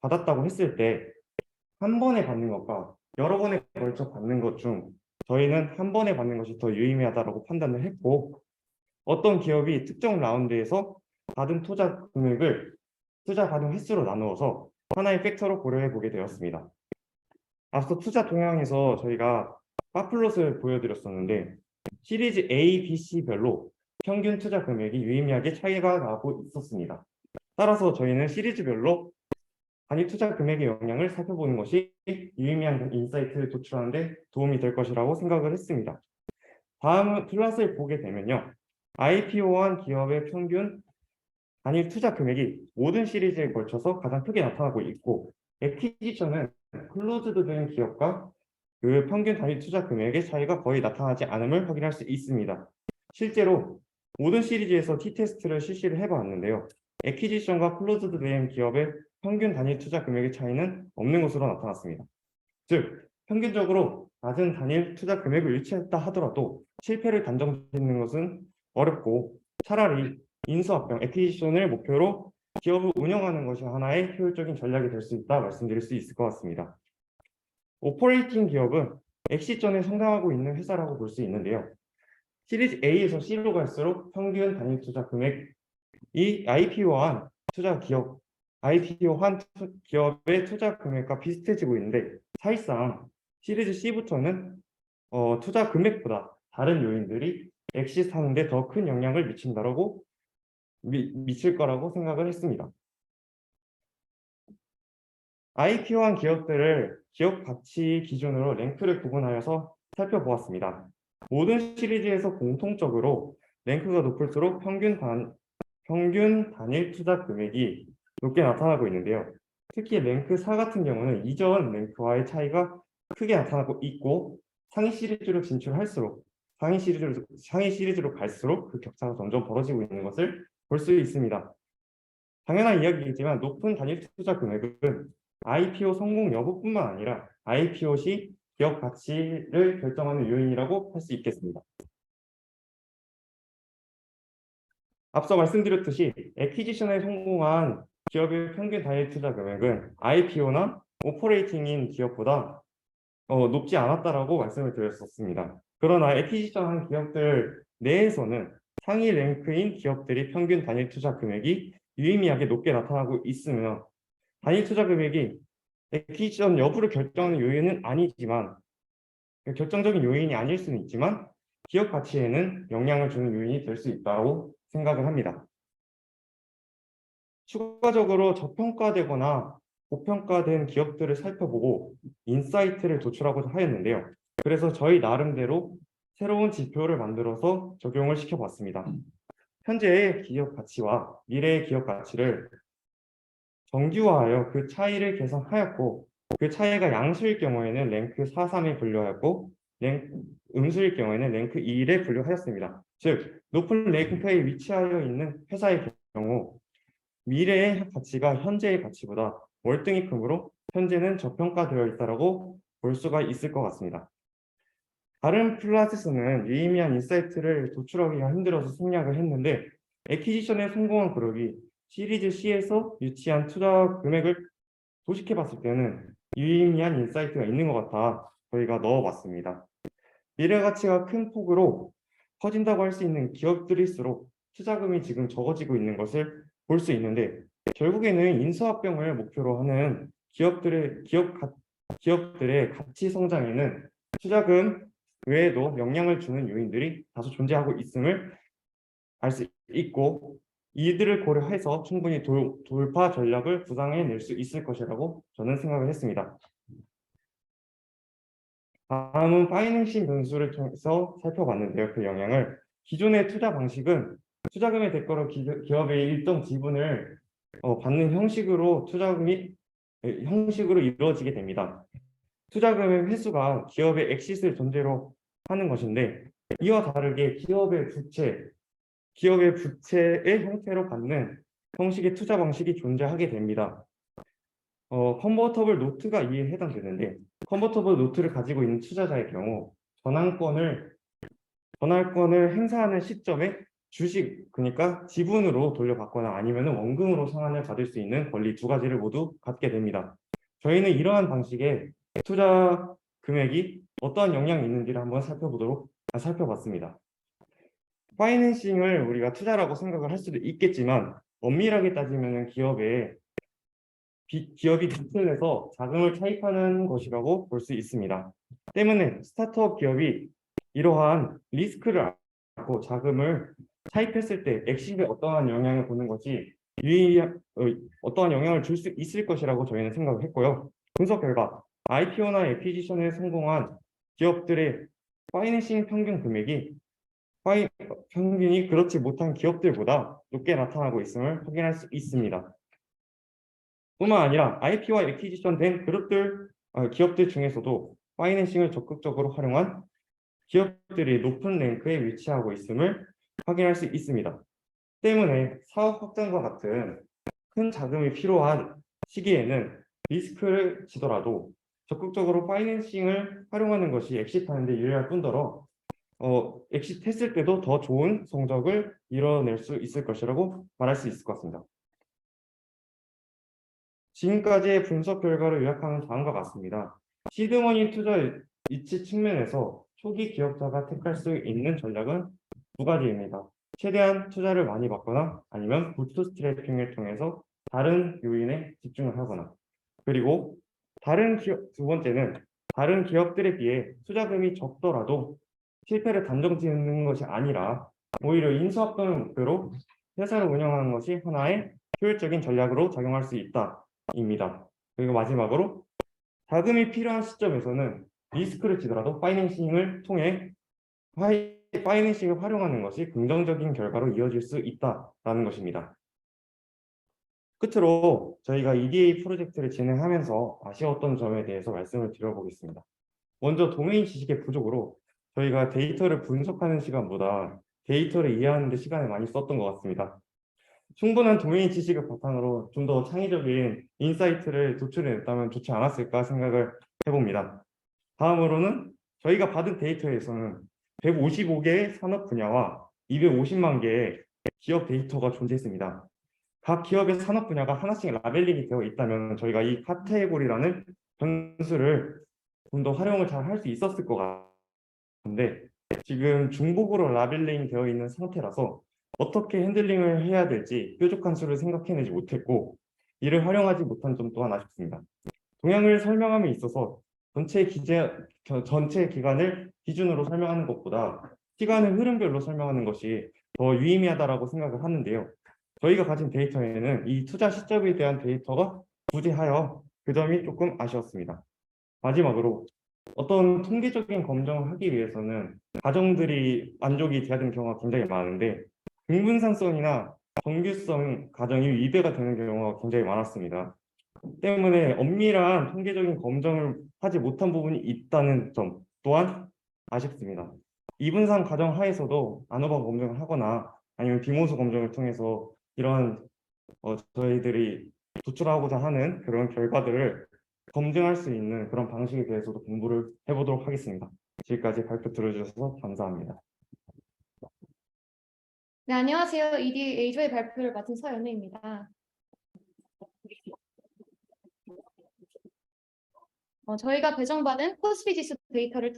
받았다고 했을 때 한 번에 받는 것과 여러 번에 걸쳐 받는 것 중 저희는 한 번에 받는 것이 더 유의미하다고 판단을 했고, 어떤 기업이 특정 라운드에서 받은 투자 금액을 투자 받은 횟수로 나누어서 하나의 팩터로 고려해 보게 되었습니다. 앞서 투자 동향에서 저희가 파플롯을 보여드렸었는데 시리즈 A, B, C별로 평균 투자 금액이 유의미하게 차이가 나고 있었습니다. 따라서 저희는 시리즈별로 단위 투자 금액의 영향을 살펴보는 것이 유의미한 인사이트를 도출하는 데 도움이 될 것이라고 생각을 했습니다. 다음 플롯을 보게 되면요. IPO한 기업의 평균 단일 투자 금액이 모든 시리즈에 걸쳐서 가장 크게 나타나고 있고, 애퀴지션은 클로즈드 된 기업과 그 평균 단위 투자 금액의 차이가 거의 나타나지 않음을 확인할 수 있습니다. 실제로 모든 시리즈에서 T테스트를 실시를 해봤는데요. 애퀴지션과 클로즈드 된 기업의 평균 단위 투자 금액의 차이는 없는 것으로 나타났습니다. 즉, 평균적으로 낮은 단일 투자 금액을 유치했다 하더라도 실패를 단정짓는 것은 어렵고, 차라리 인수합병, 애퀴지션을 목표로 기업을 운영하는 것이 하나의 효율적인 전략이 될 수 있다 말씀드릴 수 있을 것 같습니다. 오퍼레이팅 기업은 엑시전에 성장하고 있는 회사라고 볼 수 있는데요. 시리즈 A에서 C로 갈수록 평균 단위 투자 금액이 IPO한 기업의 투자 금액과 비슷해지고 있는데, 사실상 시리즈 C부터는 투자 금액보다 다른 요인들이 엑시트하는 데 더 큰 영향을 미칠 거라고 생각을 했습니다. IPO한 기업들을 기업 가치 기준으로 랭크를 구분하여서 살펴보았습니다. 모든 시리즈에서 공통적으로 랭크가 높을수록 평균 단일 투자 금액이 높게 나타나고 있는데요. 특히 랭크 4 같은 경우는 이전 랭크와의 차이가 크게 나타나고 있고, 상위 시리즈로 갈수록 그 격차가 점점 벌어지고 있는 것을 볼 수 있습니다. 당연한 이야기이지만 높은 단일 투자 금액은 IPO 성공 여부뿐만 아니라 IPO 시 기업 가치를 결정하는 요인이라고 할 수 있겠습니다. 앞서 말씀드렸듯이 애퀴지션에 성공한 기업의 평균 단일 투자 금액은 IPO나 오퍼레이팅인 기업보다 높지 않았다라고 말씀을 드렸었습니다. 그러나 애퀴지션한 기업들 내에서는 상위 랭크인 기업들이 평균 단일 투자 금액이 유의미하게 높게 나타나고 있으며, 단일 투자 금액이 애퀴지션 여부를 결정하는 요인은 아니지만, 결정적인 요인이 아닐 수는 있지만 기업 가치에는 영향을 주는 요인이 될 수 있다고 생각을 합니다. 추가적으로 저평가되거나 고평가된 기업들을 살펴보고 인사이트를 도출하고자 하였는데요. 그래서 저희 나름대로 새로운 지표를 만들어서 적용을 시켜봤습니다. 현재의 기업 가치와 미래의 기업 가치를 정규화하여 그 차이를 계산하였고, 그 차이가 양수일 경우에는 랭크 4, 3에 분류하였고, 음수일 경우에는 랭크 2에 분류하였습니다. 즉, 높은 랭크에 위치하여 있는 회사의 경우 미래의 가치가 현재의 가치보다 월등히 크므로 현재는 저평가되어 있다고 볼 수가 있을 것 같습니다. 다른 플랫에서는 유의미한 인사이트를 도출하기가 힘들어서 생략을 했는데, 애퀴지션에 성공한 그룹이 시리즈 C에서 유치한 투자 금액을 도식해 봤을 때는 유의미한 인사이트가 있는 것 같아 저희가 넣어봤습니다. 미래 가치가 큰 폭으로 커진다고 할 수 있는 기업들일수록 투자금이 지금 적어지고 있는 것을 볼 수 있는데 결국에는 인수합병을 목표로 하는 기업들의 가치 성장에는 투자금 외에도 영향을 주는 요인들이 다소 존재하고 있음을 알 수 있고 이들을 고려해서 충분히 돌파 전략을 구상해낼 수 있을 것이라고 저는 생각을 했습니다. 다음은 파이낸싱 변수를 통해서 살펴봤는데요. 그 영향을 기존의 투자 방식은 투자금의 대가로 기업의 일정 지분을 받는 형식으로 이루어지게 됩니다. 투자금의 회수가 기업의 엑시스를 전제로 하는 것인데 이와 다르게 기업의 부채의 형태로 받는 형식의 투자 방식이 존재하게 됩니다. 컨버터블 노트가 이에 해당되는데 컨버터블 노트를 가지고 있는 투자자의 경우 전환권을 행사하는 시점에 그러니까 지분으로 돌려받거나 아니면 원금으로 상환을 받을 수 있는 권리 두 가지를 모두 갖게 됩니다. 저희는 이러한 방식의 투자 금액이 어떠한 영향이 있는지를 한번 살펴봤습니다. 파이낸싱을 우리가 투자라고 생각을 할 수도 있겠지만 엄밀하게 따지면 기업이 빚을 내서 자금을 차입하는 것이라고 볼 수 있습니다. 때문에 스타트업 기업이 이러한 리스크를 안고 자금을 차입했을 때 엑시트에 어떠한 영향을 보는 것이 어떠한 영향을 줄 수 있을 것이라고 저희는 생각을 했고요. 분석 결과 IPO나 애퀴지션에 성공한 기업들의 파이낸싱 평균이 그렇지 못한 기업들보다 높게 나타나고 있음을 확인할 수 있습니다. 뿐만 아니라 IP와 애퀴지션 된 기업들 중에서도 파이낸싱을 적극적으로 활용한 기업들이 높은 랭크에 위치하고 있음을 확인할 수 있습니다. 때문에 사업 확장과 같은 큰 자금이 필요한 시기에는 리스크를 지더라도 적극적으로 파이낸싱을 활용하는 것이 엑시트하는 데 유리할 뿐더러 엑시트했을 때도 더 좋은 성적을 이뤄낼 수 있을 것이라고 말할 수 있을 것 같습니다. 지금까지의 분석 결과를 요약하면 다음과 같습니다. 시드머니 투자 이치 측면에서 초기 기업자가 택할 수 있는 전략은 두 가지입니다. 최대한 투자를 많이 받거나 아니면 부트스트래핑을 통해서 다른 요인에 집중을 하거나 그리고 두 번째는 다른 기업들에 비해 투자금이 적더라도 실패를 단정 짓는 것이 아니라 오히려 인수합병을 목표로 회사를 운영하는 것이 하나의 효율적인 전략으로 작용할 수 있다입니다. 그리고 마지막으로 자금이 필요한 시점에서는 리스크를 지더라도 파이낸싱을 활용하는 것이 긍정적인 결과로 이어질 수 있다라는 것입니다. 끝으로 저희가 EDA 프로젝트를 진행하면서 아쉬웠던 점에 대해서 말씀을 드려보겠습니다. 먼저 도메인 지식의 부족으로 저희가 데이터를 분석하는 시간보다 데이터를 이해하는 데 시간을 많이 썼던 것 같습니다. 충분한 도메인 지식을 바탕으로 좀 더 창의적인 인사이트를 도출해냈다면 좋지 않았을까 생각을 해봅니다. 다음으로는 저희가 받은 데이터에서는 155개의 산업 분야와 250만 개의 기업 데이터가 존재했습니다. 각 기업의 산업 분야가 하나씩 라벨링이 되어 있다면 저희가 이 카테고리라는 변수를 좀 더 활용을 잘 할 수 있었을 것 같은데 지금 중복으로 라벨링 되어 있는 상태라서 어떻게 핸들링을 해야 될지 뾰족한 수를 생각해내지 못했고 이를 활용하지 못한 점 또한 아쉽습니다. 동향을 설명함에 있어서 전체 기간을 기준으로 설명하는 것보다 시간의 흐름별로 설명하는 것이 더 유의미하다고 생각을 하는데요. 저희가 가진 데이터에는 이 투자 시점에 대한 데이터가 부재하여 그 점이 조금 아쉬웠습니다. 마지막으로 어떤 통계적인 검정을 하기 위해서는 가정들이 만족이 돼야 되는 경우가 굉장히 많은데 근분산성이나 정규성 가정이 위배가 되는 경우가 굉장히 많았습니다. 때문에 엄밀한 통계적인 검정을 하지 못한 부분이 있다는 점 또한 아쉽습니다. 이분산 가정 하에서도 아노바 검정을 하거나 아니면 비모수 검정을 통해서 이러한 저희들이 도출하고자 하는 그런 결과들을 검증할 수 있는 그런 방식에 대해서도 공부를 해보도록 하겠습니다. 지금까지 발표 들어주셔서 감사합니다. 네, 안녕하세요. EDA조의 발표를 맡은 서연우입니다. 저희가 배정받은 코스피 지수 데이터를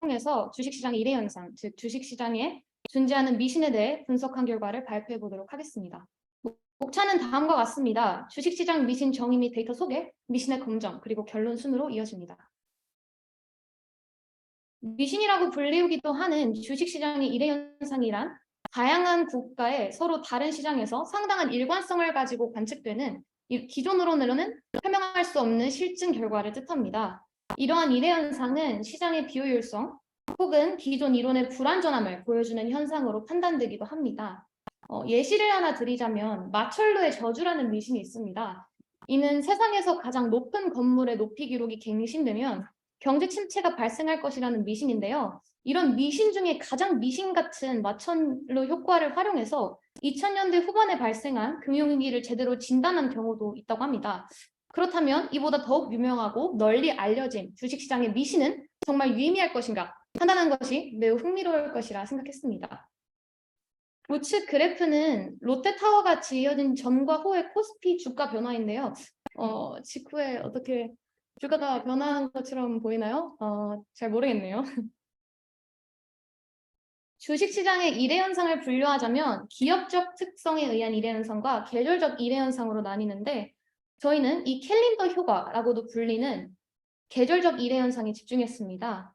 통해서 주식시장의 일회 현상, 즉 주식시장에 존재하는 미신에 대해 분석한 결과를 발표해 보도록 하겠습니다. 목차는 다음과 같습니다. 주식시장 미신 정의 및 데이터 소개, 미신의 검정, 그리고 결론 순으로 이어집니다. 미신이라고 불리우기도 하는 주식시장의 일회 현상이란 다양한 국가의 서로 다른 시장에서 상당한 일관성을 가지고 관측되는 기존으로는 설명할 수 없는 실증 결과를 뜻합니다. 이러한 일회 현상은 시장의 비효율성 혹은 기존 이론의 불완전함을 보여주는 현상으로 판단되기도 합니다. 예시를 하나 드리자면 마철로의 저주라는 미신이 있습니다. 이는 세상에서 가장 높은 건물의 높이 기록이 갱신되면 경제 침체가 발생할 것이라는 미신인데요. 이런 미신 중에 가장 미신 같은 마천로 효과를 활용해서 2000년대 후반에 발생한 금융위기를 제대로 진단한 경우도 있다고 합니다. 그렇다면 이보다 더욱 유명하고 널리 알려진 주식시장의 미신은 정말 유의미할 것인가 판단한 것이 매우 흥미로울 것이라 생각했습니다. 우측 그래프는 롯데타워 같이 이어진 전과 후의 코스피 주가 변화인데요. 직후에 어떻게 주가가 변화한 것처럼 보이나요? 잘 모르겠네요. 주식시장의 일회 현상을 분류하자면 기업적 특성에 의한 일회 현상과 계절적 일회 현상으로 나뉘는데 저희는 이 캘린더 효과라고도 불리는 계절적 일회 현상에 집중했습니다.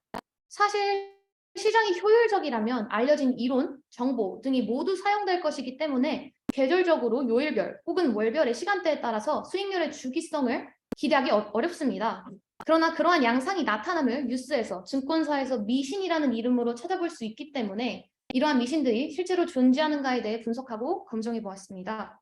사실 시장이 효율적이라면 알려진 이론, 정보 등이 모두 사용될 것이기 때문에 계절적으로 요일별 혹은 월별의 시간대에 따라서 수익률의 주기성을 기대하기 어렵습니다. 그러나 그러한 양상이 나타남을 뉴스에서 증권사에서 미신이라는 이름으로 찾아볼 수 있기 때문에 이러한 미신들이 실제로 존재하는가에 대해 분석하고 검증해 보았습니다.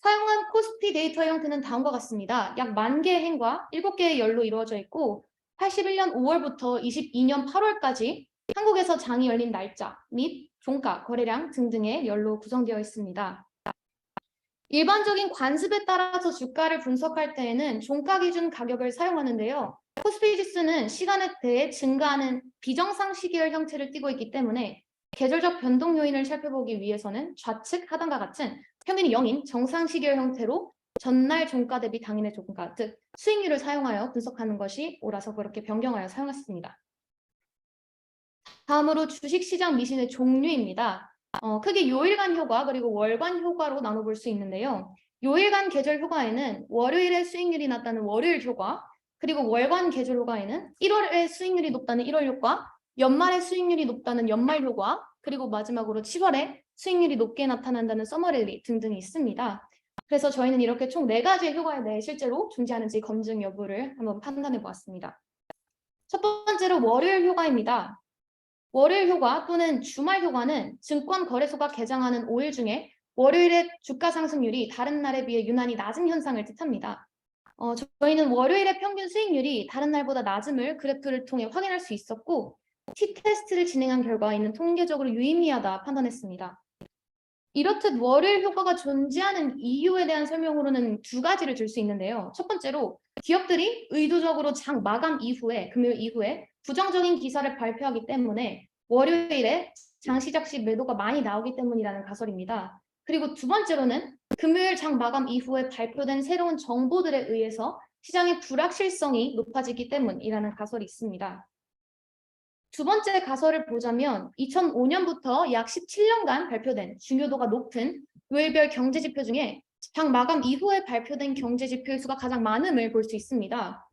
사용한 코스피 데이터 형태는 다음과 같습니다. 약 10,000개의 행과 7개의 열로 이루어져 있고 81년 5월부터 22년 8월까지 한국에서 장이 열린 날짜 및 종가, 거래량 등등의 열로 구성되어 있습니다. 일반적인 관습에 따라서 주가를 분석할 때에는 종가 기준 가격을 사용하는데요. 코스피 지수는 시간에 대해 증가하는 비정상 시계열 형태를 띠고 있기 때문에 계절적 변동 요인을 살펴보기 위해서는 좌측 하단과 같은 평균이 0인 정상 시계열 형태로 전날 종가 대비 당일의 종가, 즉 수익률을 사용하여 분석하는 것이 옳아서 그렇게 변경하여 사용했습니다. 다음으로 주식시장 미신의 종류입니다. 크게 요일간 효과 그리고 월간 효과로 나눠볼 수 있는데요. 요일간 계절 효과에는 월요일에 수익률이 낮다는 월요일 효과, 그리고 월간 계절 효과에는 1월에 수익률이 높다는 1월 효과, 연말에 수익률이 높다는 연말 효과, 그리고 마지막으로 7월에 수익률이 높게 나타난다는 서머랠리 등등이 있습니다. 그래서 저희는 이렇게 총 4가지의 효과에 대해 실제로 존재하는지 검증 여부를 한번 판단해 보았습니다. 첫 번째로 월요일 효과입니다. 월요일 효과 또는 주말 효과는 증권 거래소가 개장하는 5일 중에 월요일의 주가 상승률이 다른 날에 비해 유난히 낮은 현상을 뜻합니다. 저희는 월요일의 평균 수익률이 다른 날보다 낮음을 그래프를 통해 확인할 수 있었고 T-테스트를 진행한 결과 이는 통계적으로 유의미하다 판단했습니다. 이렇듯 월요일 효과가 존재하는 이유에 대한 설명으로는 2가지를 줄 수 있는데요. 첫 번째로 기업들이 의도적으로 장 마감 이후에 금요일 이후에 부정적인 기사를 발표하기 때문에 월요일에 장 시작 시 매도가 많이 나오기 때문이라는 가설입니다. 그리고 두 번째로는 금요일 장 마감 이후에 발표된 새로운 정보들에 의해서 시장의 불확실성이 높아지기 때문이라는 가설이 있습니다. 두 번째 가설을 보자면 2005년부터 약 17년간 발표된 중요도가 높은 요일별 경제지표 중에 장 마감 이후에 발표된 경제지표의 수가 가장 많음을 볼 수 있습니다.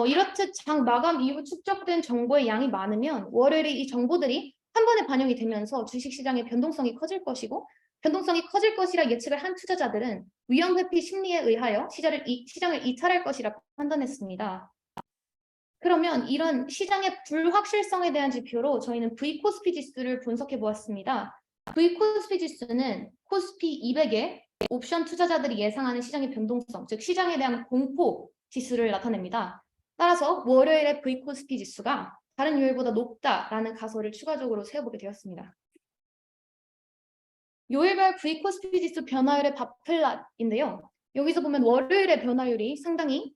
이렇듯 장 마감 이후 축적된 정보의 양이 많으면 월요일에 이 정보들이 한 번에 반영이 되면서 주식시장의 변동성이 커질 것이고 변동성이 커질 것이라 예측을 한 투자자들은 위험회피 심리에 의하여 시장을 이탈할 것이라 판단했습니다. 그러면 이런 시장의 불확실성에 대한 지표로 저희는 V코스피 지수를 분석해 보았습니다. V코스피 지수는 코스피 200의 옵션 투자자들이 예상하는 시장의 변동성, 즉 시장에 대한 공포 지수를 나타냅니다. 따라서 월요일의 V코스피 지수가 다른 요일보다 높다라는 가설을 추가적으로 세워보게 되었습니다. 요일별 V코스피 지수 변화율의 바플랫인데요. 여기서 보면 월요일의 변화율이 상당히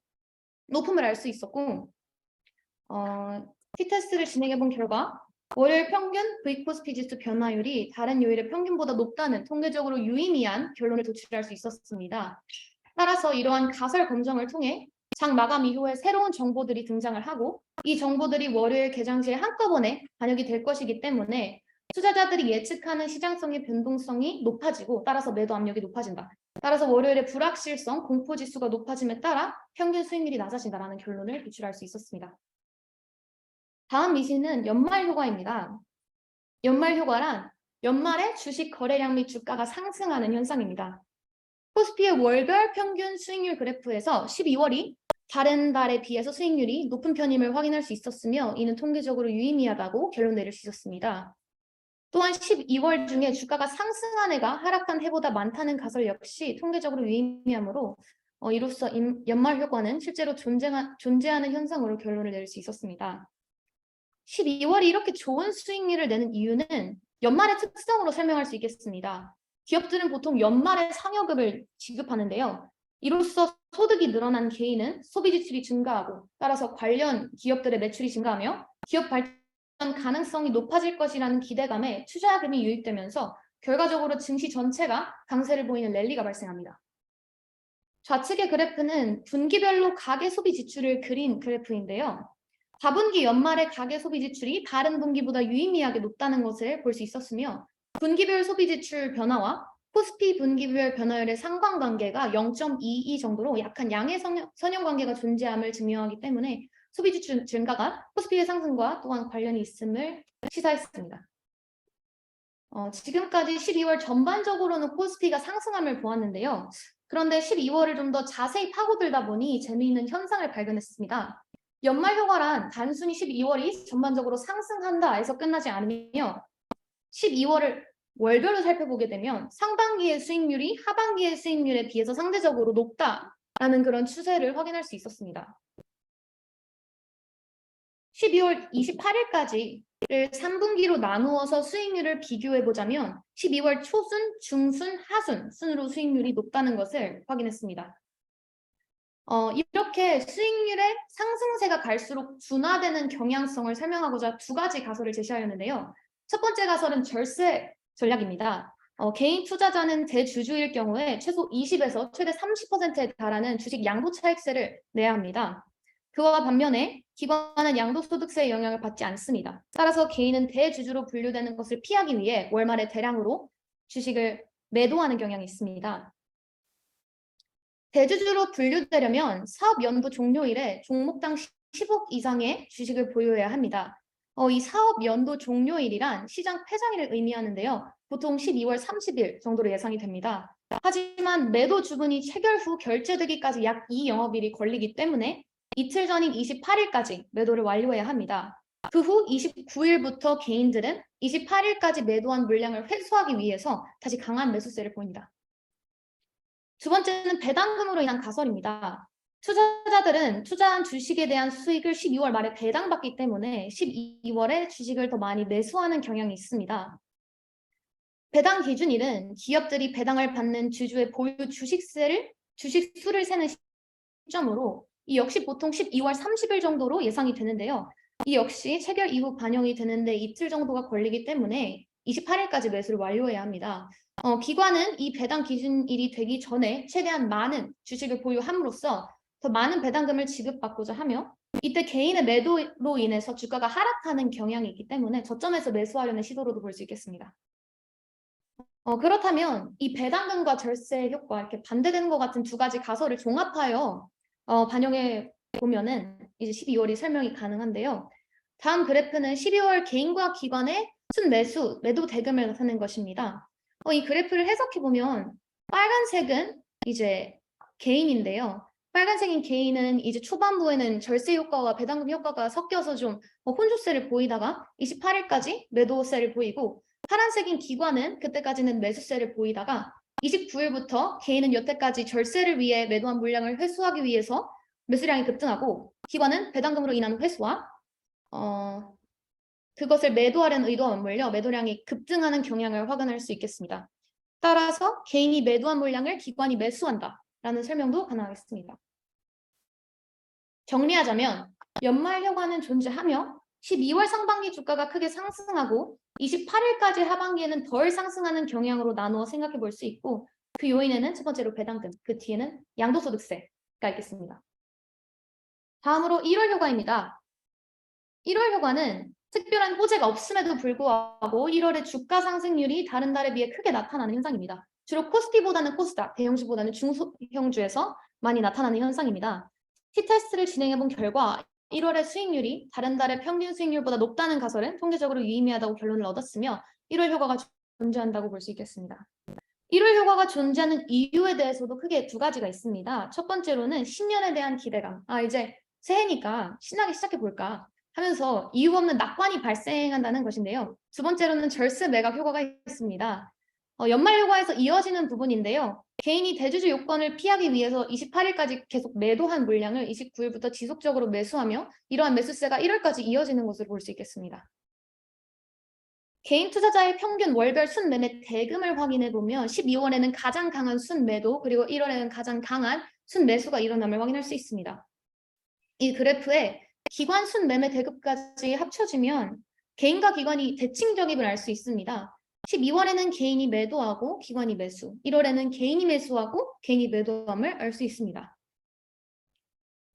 높음을 알 수 있었고 T-테스트를 진행해 본 결과 월요일 평균 V코스피 지수 변화율이 다른 요일의 평균보다 높다는 통계적으로 유의미한 결론을 도출할 수 있었습니다. 따라서 이러한 가설 검정을 통해 장 마감 이후에 새로운 정보들이 등장을 하고 이 정보들이 월요일 개장 시에 한꺼번에 반영이 될 것이기 때문에 투자자들이 예측하는 시장성의 변동성이 높아지고 따라서 매도 압력이 높아진다. 따라서 월요일의 불확실성, 공포지수가 높아짐에 따라 평균 수익률이 낮아진다라는 결론을 도출할 수 있었습니다. 다음 미시는 연말 효과입니다. 연말 효과란 연말에 주식 거래량 및 주가가 상승하는 현상입니다. 코스피의 월별 평균 수익률 그래프에서 12월이 다른 달에 비해서 수익률이 높은 편임을 확인할 수 있었으며 이는 통계적으로 유의미하다고 결론 내릴 수 있었습니다. 또한 12월 중에 주가가 상승한 해가 하락한 해보다 많다는 가설 역시 통계적으로 유의미하므로 이로써 연말 효과는 실제로 존재하는 현상으로 결론을 내릴 수 있었습니다. 12월이 이렇게 좋은 수익률을 내는 이유는 연말의 특성으로 설명할 수 있겠습니다. 기업들은 보통 연말에 상여금을 지급하는데요. 이로써 소득이 늘어난 개인은 소비 지출이 증가하고 따라서 관련 기업들의 매출이 증가하며 기업 발전 가능성이 높아질 것이라는 기대감에 투자금이 유입되면서 결과적으로 증시 전체가 강세를 보이는 랠리가 발생합니다. 좌측의 그래프는 분기별로 가계 소비 지출을 그린 그래프인데요. 4분기 연말의 가계 소비 지출이 다른 분기보다 유의미하게 높다는 것을 볼 수 있었으며 분기별 소비 지출 변화와 코스피 분기별 변화율의 상관관계가 0.22 정도로 약한 양의 선형관계가 존재함을 증명하기 때문에 소비 지출 증가가 코스피의 상승과 또한 관련이 있음을 시사했습니다. 지금까지 12월 전반적으로는 코스피가 상승함을 보았는데요. 그런데 12월을 좀 더 자세히 파고들다 보니 재미있는 현상을 발견했습니다. 연말 효과란 단순히 12월이 전반적으로 상승한다에서 끝나지 않으며 12월을 월별로 살펴보게 되면 상반기의 수익률이 하반기의 수익률에 비해서 상대적으로 높다라는 그런 추세를 확인할 수 있었습니다. 12월 28일까지를 3분기로 나누어서 수익률을 비교해보자면 12월 초순, 중순, 하순 순으로 수익률이 높다는 것을 확인했습니다. 이렇게 수익률의 상승세가 갈수록 둔화되는 경향성을 설명하고자 두 가지 가설을 제시하였는데요. 첫 번째 가설은 절세 전략입니다. 개인 투자자는 대주주일 경우에 최소 20에서 최대 30%에 달하는 주식 양도차익세를 내야 합니다. 그와 반면에 기관은 양도소득세의 영향을 받지 않습니다. 따라서 개인은 대주주로 분류되는 것을 피하기 위해 월말에 대량으로 주식을 매도하는 경향이 있습니다. 대주주로 분류되려면 사업 연도 종료일에 종목당 10억 이상의 주식을 보유해야 합니다. 이 사업 연도 종료일이란 시장 폐장일을 의미하는데요. 보통 12월 30일 정도로 예상이 됩니다. 하지만 매도 주문이 체결 후 결제되기까지 약 2영업일이 걸리기 때문에 이틀 전인 28일까지 매도를 완료해야 합니다. 그 후 29일부터 개인들은 28일까지 매도한 물량을 회수하기 위해서 다시 강한 매수세를 보입니다. 두 번째는 배당금으로 인한 가설입니다. 투자자들은 투자한 주식에 대한 수익을 12월 말에 배당받기 때문에 12월에 주식을 더 많이 매수하는 경향이 있습니다. 배당 기준일은 기업들이 배당을 받는 주주의 보유 주식 수를 세는 시점으로 이 역시 보통 12월 30일 정도로 예상이 되는데요. 이 역시 체결 이후 반영이 되는데 이틀 정도가 걸리기 때문에 28일까지 매수를 완료해야 합니다. 기관은 이 배당 기준일이 되기 전에 최대한 많은 주식을 보유함으로써 더 많은 배당금을 지급받고자 하며 이때 개인의 매도로 인해서 주가가 하락하는 경향이 있기 때문에 저점에서 매수하려는 시도로도 볼 수 있겠습니다. 그렇다면 이 배당금과 절세 효과 이렇게 반대되는 것 같은 두 가지 가설을 종합하여 반영해 보면은 이제 12월이 설명이 가능한데요. 다음 그래프는 12월 개인과 기관의 순매수, 매도 대금을 나타낸 것입니다. 이 그래프를 해석해 보면 빨간색은 이제 개인인데요. 빨간색인 개인은 이제 초반부에는 절세 효과와 배당금 효과가 섞여서 좀 혼조세를 보이다가 28일까지 매도세를 보이고 파란색인 기관은 그때까지는 매수세를 보이다가 29일부터 개인은 여태까지 절세를 위해 매도한 물량을 회수하기 위해서 매수량이 급등하고 기관은 배당금으로 인한 회수와 그것을 매도하려는 의도와 맞물려 매도량이 급등하는 경향을 확인할 수 있겠습니다. 따라서 개인이 매도한 물량을 기관이 매수한다라는 설명도 가능하겠습니다. 정리하자면 연말 효과는 존재하며 12월 상반기 주가가 크게 상승하고 28일까지 하반기에는 덜 상승하는 경향으로 나누어 생각해 볼 수 있고 그 요인에는 첫 번째로 배당금, 그 뒤에는 양도소득세가 있겠습니다. 다음으로 1월 효과입니다. 1월 효과는 특별한 호재가 없음에도 불구하고 1월의 주가 상승률이 다른 달에 비해 크게 나타나는 현상입니다. 주로 코스피보다는 코스닥, 대형주보다는 중소형주에서 많이 나타나는 현상입니다. T테스트를 진행해본 결과 1월의 수익률이 다른 달의 평균 수익률보다 높다는 가설은 통계적으로 유의미하다고 결론을 얻었으며 1월 효과가 존재한다고 볼 수 있겠습니다. 1월 효과가 존재하는 이유에 대해서도 크게 두 가지가 있습니다. 첫 번째로는 신년에 대한 기대감. 이제 새해니까 신나게 시작해볼까 하면서 이유 없는 낙관이 발생한다는 것인데요. 두 번째로는 절세 매각 효과가 있습니다. 연말 효과에서 이어지는 부분인데요. 개인이 대주주 요건을 피하기 위해서 28일까지 계속 매도한 물량을 29일부터 지속적으로 매수하며 이러한 매수세가 1월까지 이어지는 것으로 볼 수 있겠습니다. 개인 투자자의 평균 월별 순매매 대금을 확인해 보면 12월에는 가장 강한 순매도 그리고 1월에는 가장 강한 순매수가 일어남을 확인할 수 있습니다. 이 그래프에 기관 순매매 대금까지 합쳐지면 개인과 기관이 대칭적임을 알 수 있습니다. 12월에는 개인이 매도하고 기관이 매수, 1월에는 개인이 매수하고 개인이 매도함을 알 수 있습니다.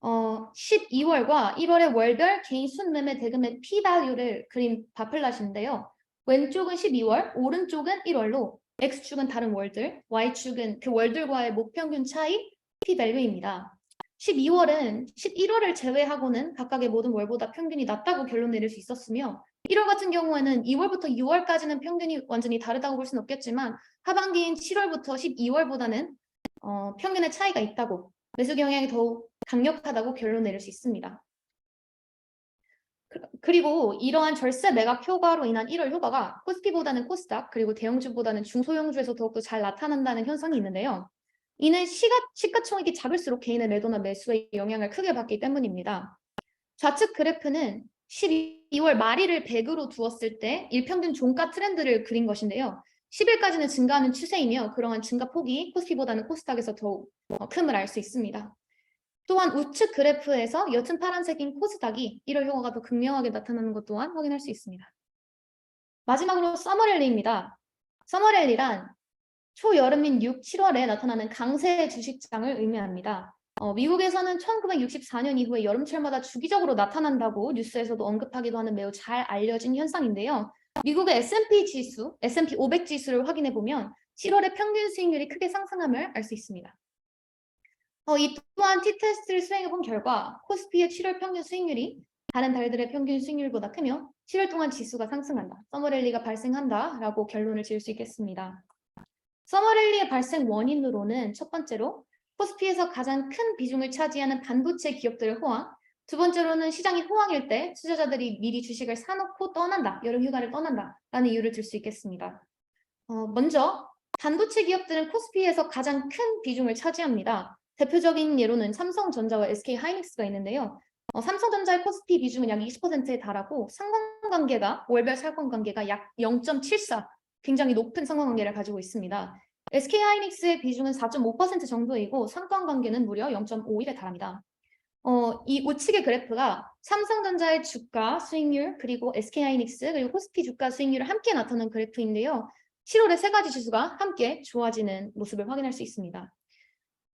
12월과 1월의 월별 개인 순매매 대금의 P-value를 그린 바플랫인데요. 왼쪽은 12월, 오른쪽은 1월로 X축은 다른 월들, Y축은 그 월들과의 목평균 차이 P-value입니다. 12월은 11월을 제외하고는 각각의 모든 월보다 평균이 낮다고 결론 내릴 수 있었으며 1월 같은 경우에는 2월부터 6월까지는 평균이 완전히 다르다고 볼 수는 없겠지만 하반기인 7월부터 12월보다는 평균의 차이가 있다고 매수 경향이 더욱 강력하다고 결론 내릴 수 있습니다. 그리고 이러한 절세 매각 효과로 인한 1월 효과가 코스피보다는 코스닥 그리고 대형주보다는 중소형주에서 더욱더 잘 나타난다는 현상이 있는데요. 이는 시가총액이 작을수록 개인의 매도나 매수의 영향을 크게 받기 때문입니다. 좌측 그래프는 12월 말일을 100으로 두었을 때 일평균 종가 트렌드를 그린 것인데요. 10일까지는 증가하는 추세이며 그러한 증가 폭이 코스피보다는 코스닥에서 더욱 큼을 알 수 있습니다. 또한 우측 그래프에서 옅은 파란색인 코스닥이 1월 효과가 더 극명하게 나타나는 것 또한 확인할 수 있습니다. 마지막으로 서머랠리입니다. 서머랠리란 초여름인 6, 7월에 나타나는 강세 주식장을 의미합니다. 미국에서는 1964년 이후에 여름철마다 주기적으로 나타난다고 뉴스에서도 언급하기도 하는 매우 잘 알려진 현상인데요. 미국의 S&P 지수, S&P 500 지수를 확인해 보면 7월의 평균 수익률이 크게 상승함을 알 수 있습니다. 이 또한 T테스트를 수행해 본 결과 코스피의 7월 평균 수익률이 다른 달들의 평균 수익률보다 크며 7월 동안 지수가 상승한다, 서머랠리가 발생한다라고 결론을 지을 수 있겠습니다. 서머랠리의 발생 원인으로는 첫 번째로 코스피에서 가장 큰 비중을 차지하는 반도체 기업들의 호황, 두 번째로는 시장이 호황일 때 투자자들이 미리 주식을 사놓고 떠난다, 여름 휴가를 떠난다라는 이유를 들 수 있겠습니다. 먼저 반도체 기업들은 코스피에서 가장 큰 비중을 차지합니다. 대표적인 예로는 삼성전자와 SK하이닉스가 있는데요. 삼성전자의 코스피 비중은 약 20%에 달하고 상관관계가 월별 상관관계가 약 0.74, 굉장히 높은 상관관계를 가지고 있습니다. SK하이닉스의 비중은 4.5% 정도이고 상관관계는 무려 0.51에 달합니다. 이 우측의 그래프가 삼성전자의 주가 수익률 그리고 SK하이닉스 그리고 코스피 주가 수익률을 함께 나타낸 그래프인데요. 7월에 세 가지 지수가 함께 좋아지는 모습을 확인할 수 있습니다.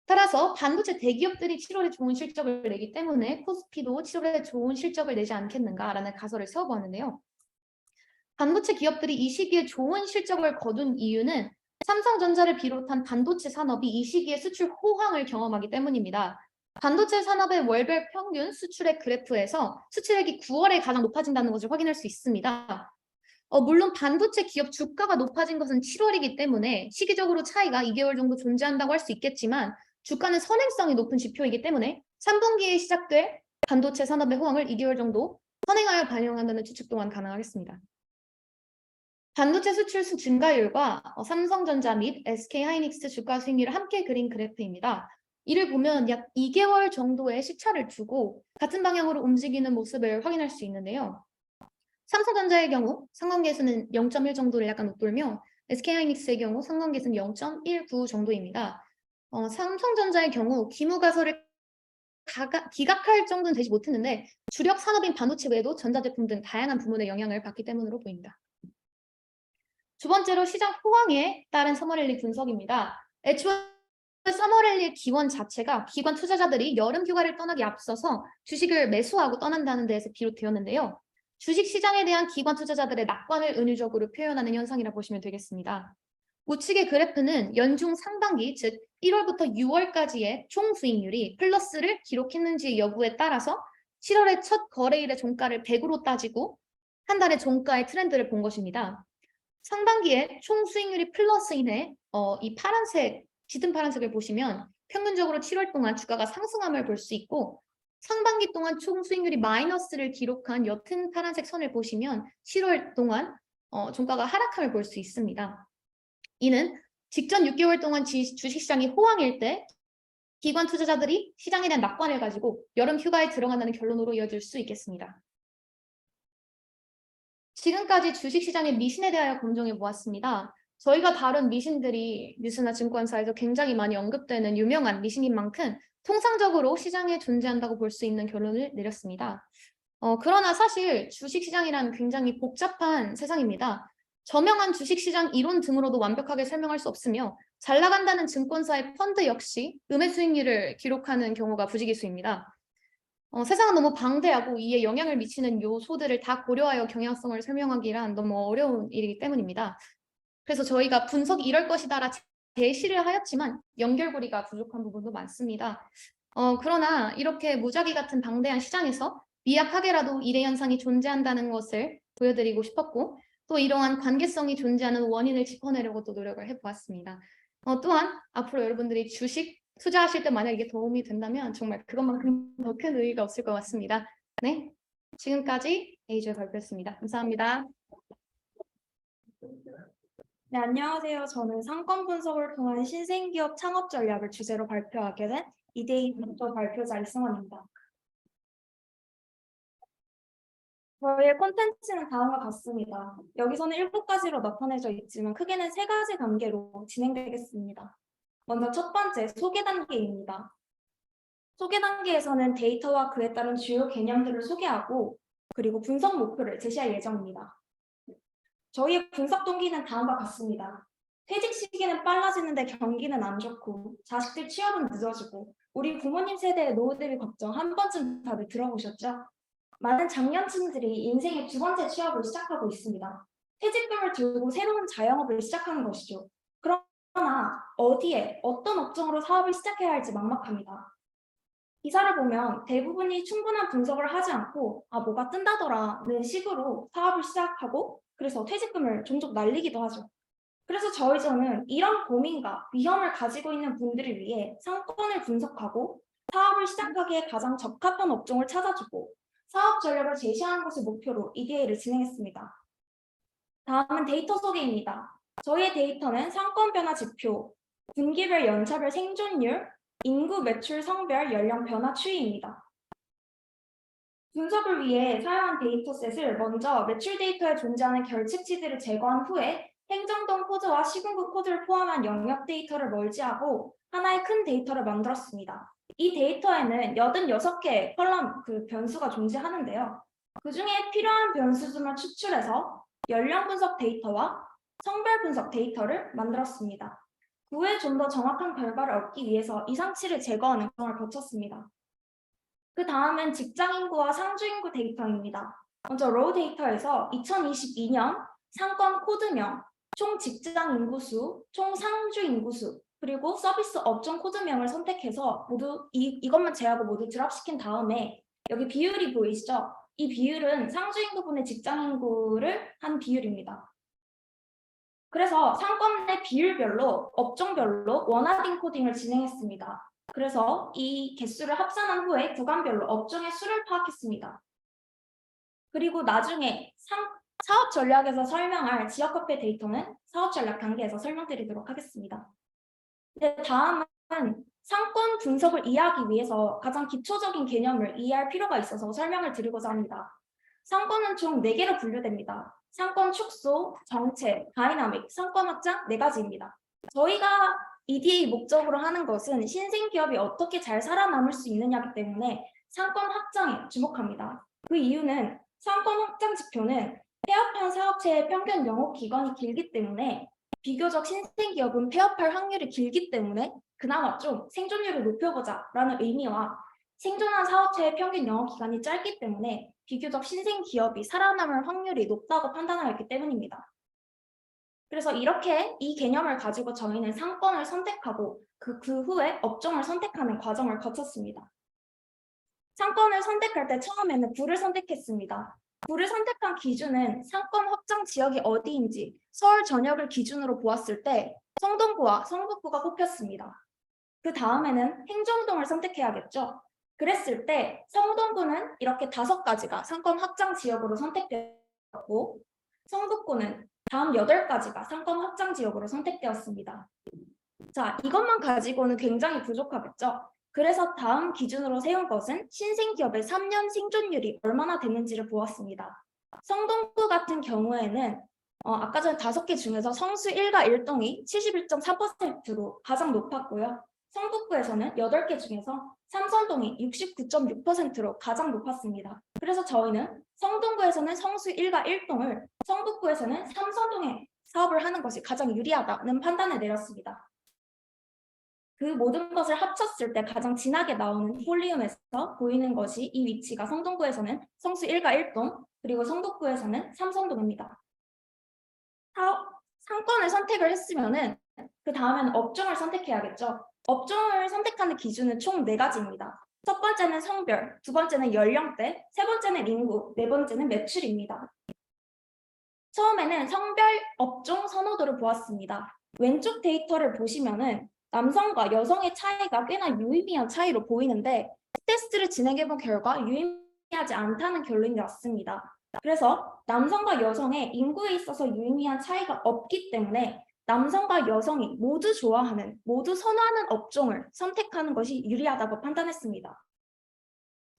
따라서 반도체 대기업들이 7월에 좋은 실적을 내기 때문에 코스피도 7월에 좋은 실적을 내지 않겠는가라는 가설을 세워보았는데요. 반도체 기업들이 이 시기에 좋은 실적을 거둔 이유는 삼성전자를 비롯한 반도체 산업이 이 시기에 수출 호황을 경험하기 때문입니다. 반도체 산업의 월별 평균 수출액 그래프에서 수출액이 9월에 가장 높아진다는 것을 확인할 수 있습니다. 물론 반도체 기업 주가가 높아진 것은 7월이기 때문에 시기적으로 차이가 2개월 정도 존재한다고 할 수 있겠지만 주가는 선행성이 높은 지표이기 때문에 3분기에 시작될 반도체 산업의 호황을 2개월 정도 선행하여 반영한다는 추측 또한 가능하겠습니다. 반도체 수출 증가율과 삼성전자 및 SK하이닉스 주가 수익률을 함께 그린 그래프입니다. 이를 보면 약 2개월 정도의 시차를 두고 같은 방향으로 움직이는 모습을 확인할 수 있는데요. 삼성전자의 경우 상관계수는 0.1 정도를 약간 웃돌며 SK하이닉스의 경우 상관계수는 0.19 정도입니다. 삼성전자의 경우 기무가설을 기각할 정도는 되지 못했는데 주력 산업인 반도체 외에도 전자제품 등 다양한 부문에 영향을 받기 때문으로 보입니다. 두 번째로 시장 호황에 따른 서머랠리 분석입니다. 애초에 서머랠리의 기원 자체가 기관 투자자들이 여름 휴가를 떠나기 앞서서 주식을 매수하고 떠난다는 데에서 비롯되었는데요. 주식 시장에 대한 기관 투자자들의 낙관을 은유적으로 표현하는 현상이라 보시면 되겠습니다. 우측의 그래프는 연중 상반기, 즉 1월부터 6월까지의 총 수익률이 플러스를 기록했는지 여부에 따라서 7월의 첫 거래일의 종가를 100으로 따지고 한 달의 종가의 트렌드를 본 것입니다. 상반기에 총 수익률이 플러스인해 이 파란색, 짙은 파란색을 보시면 평균적으로 7월 동안 주가가 상승함을 볼 수 있고 상반기 동안 총 수익률이 마이너스를 기록한 옅은 파란색 선을 보시면 7월 동안 종가가 하락함을 볼 수 있습니다. 이는 직전 6개월 동안 주식시장이 호황일 때 기관 투자자들이 시장에 대한 낙관을 가지고 여름 휴가에 들어간다는 결론으로 이어질 수 있겠습니다. 지금까지 주식시장의 미신에 대하여 검증해 보았습니다. 저희가 다룬 미신들이 뉴스나 증권사에서 굉장히 많이 언급되는 유명한 미신인 만큼 통상적으로 시장에 존재한다고 볼 수 있는 결론을 내렸습니다. 그러나 사실 주식시장이란 굉장히 복잡한 세상입니다. 저명한 주식시장 이론 등으로도 완벽하게 설명할 수 없으며 잘 나간다는 증권사의 펀드 역시 음의 수익률을 기록하는 경우가 부지기수입니다. 세상은 너무 방대하고 이에 영향을 미치는 요소들을 다 고려하여 경향성을 설명하기란 너무 어려운 일이기 때문입니다. 그래서 저희가 분석이 이럴 것이다라 제시를 하였지만 연결고리가 부족한 부분도 많습니다. 그러나 이렇게 무작위 같은 방대한 시장에서 미약하게라도 이례 현상이 존재한다는 것을 보여드리고 싶었고 또 이러한 관계성이 존재하는 원인을 짚어내려고 또 노력을 해보았습니다. 또한 앞으로 여러분들이 주식 투자하실 때 만약 이게 도움이 된다면 정말 그것만큼 더 큰 의의가 없을 것 같습니다. 네, 지금까지 A조의 발표였습니다. 감사합니다. 네, 안녕하세요. 저는 상권 분석을 통한 신생기업 창업 전략을 주제로 발표하게 된 이데이 발표 발표자 이승원입니다. 저희의 콘텐츠는 다음과 같습니다. 여기서는 7가지로 나타내져 있지만 크게는 3가지 단계로 진행되겠습니다. 먼저 첫 번째, 소개 단계입니다. 소개 단계에서는 데이터와 그에 따른 주요 개념들을 소개하고 그리고 분석 목표를 제시할 예정입니다. 저희의 분석 동기는 다음과 같습니다. 퇴직 시기는 빨라지는데 경기는 안 좋고 자식들 취업은 늦어지고 우리 부모님 세대의 노후 대비 걱정 한 번쯤 다들 들어보셨죠? 많은 장년층들이 인생의 2번째 취업을 시작하고 있습니다. 퇴직금을 들고 새로운 자영업을 시작하는 것이죠. 그러나 어디에 어떤 업종으로 사업을 시작해야 할지 막막합니다. 기사를 보면 대부분이 충분한 분석을 하지 않고 뭐가 뜬다더라는 식으로 사업을 시작하고 그래서 퇴직금을 종종 날리기도 하죠. 그래서 저는 이런 고민과 위험을 가지고 있는 분들을 위해 상권을 분석하고 사업을 시작하기에 가장 적합한 업종을 찾아주고 사업 전략을 제시하는 것을 목표로 EDA를 진행했습니다. 다음은 데이터 소개입니다. 저희의 데이터는 상권 변화 지표, 분기별 연차별 생존율, 인구, 매출, 성별, 연령 변화 추이입니다. 분석을 위해 사용한 데이터셋을 먼저 매출 데이터에 존재하는 결측치들을 제거한 후에 행정동 코드와 시군구 코드를 포함한 영역 데이터를 멀지하고 하나의 큰 데이터를 만들었습니다. 이 데이터에는 86개의 컬럼 변수가 존재하는데요. 그 중에 필요한 변수 수만 추출해서 연령 분석 데이터와 성별 분석 데이터를 만들었습니다. 그 후에 좀 더 정확한 결과를 얻기 위해서 이상치를 제거하는 과정을 거쳤습니다. 그 다음은 직장인구와 상주인구 데이터입니다. 먼저 로우 데이터에서 2022년 상권 코드명, 총 직장 인구수, 총 상주 인구수, 그리고 서비스 업종 코드명을 선택해서 모두 이것만 제하고 모두 드랍시킨 다음에 여기 비율이 보이시죠? 이 비율은 상주 인구분의 직장 인구를 한 비율입니다. 그래서 상권 내 비율별로 업종별로 원하딩 코딩을 진행했습니다. 그래서 이 개수를 합산한 후에 구간별로 업종의 수를 파악했습니다. 그리고 나중에 사업 전략에서 설명할 지역화폐 데이터는 사업 전략 단계에서 설명드리도록 하겠습니다. 네, 다음은 상권 분석을 이해하기 위해서 가장 기초적인 개념을 이해할 필요가 있어서 설명을 드리고자 합니다. 상권은 총 4개로 분류됩니다. 상권 축소, 정책, 다이나믹, 상권 확장 4가지입니다. 저희가 EDA 목적으로 하는 것은 신생 기업이 어떻게 잘 살아남을 수 있느냐기 때문에 상권 확장에 주목합니다. 그 이유는 상권 확장 지표는 폐업한 사업체의 평균 영업 기간이 길기 때문에 비교적 신생 기업은 폐업할 확률이 길기 때문에 그나마 좀 생존율을 높여보자라는 의미와 생존한 사업체의 평균 영업 기간이 짧기 때문에 비교적 신생 기업이 살아남을 확률이 높다고 판단하였기 때문입니다. 그래서 이렇게 이 개념을 가지고 저희는 상권을 선택하고 그 후에 업종을 선택하는 과정을 거쳤습니다. 상권을 선택할 때 처음에는 구를 선택했습니다. 구를 선택한 기준은 상권 확장 지역이 어디인지 서울 전역을 기준으로 보았을 때 성동구와 성북구가 뽑혔습니다. 그 다음에는 행정동을 선택해야겠죠. 그랬을 때 성동구는 이렇게 5가지가 상권 확장 지역으로 선택되었고 성북구는 다음 8가지가 상권 확장 지역으로 선택되었습니다. 자, 이것만 가지고는 굉장히 부족하겠죠. 그래서 다음 기준으로 세운 것은 신생 기업의 3년 생존율이 얼마나 되는지를 보았습니다. 성동구 같은 경우에는 아까 전에 5개 중에서 성수 1과 1동이 71.4%로 가장 높았고요. 성북구에서는 8개 중에서 삼선동이 69.6%로 가장 높았습니다. 그래서 저희는 성동구에서는 성수 1과 1동을, 성북구에서는 삼선동에 사업을 하는 것이 가장 유리하다는 판단을 내렸습니다. 그 모든 것을 합쳤을 때 가장 진하게 나오는 폴리움에서 보이는 것이 이 위치가 성동구에서는 성수 1과 1동, 그리고 성북구에서는 삼선동입니다. 상권을 선택을 했으면은 그 다음에는 업종을 선택해야겠죠. 업종을 선택하는 기준은 총 4가지입니다. 첫 번째는 성별, 두 번째는 연령대, 세 번째는 인구, 네 번째는 매출입니다. 처음에는 성별 업종 선호도를 보았습니다. 왼쪽 데이터를 보시면은 남성과 여성의 차이가 꽤나 유의미한 차이로 보이는데 테스트를 진행해본 결과 유의미하지 않다는 결론이 났습니다. 그래서 남성과 여성의 인구에 있어서 유의미한 차이가 없기 때문에 남성과 여성이 모두 좋아하는, 모두 선호하는 업종을 선택하는 것이 유리하다고 판단했습니다.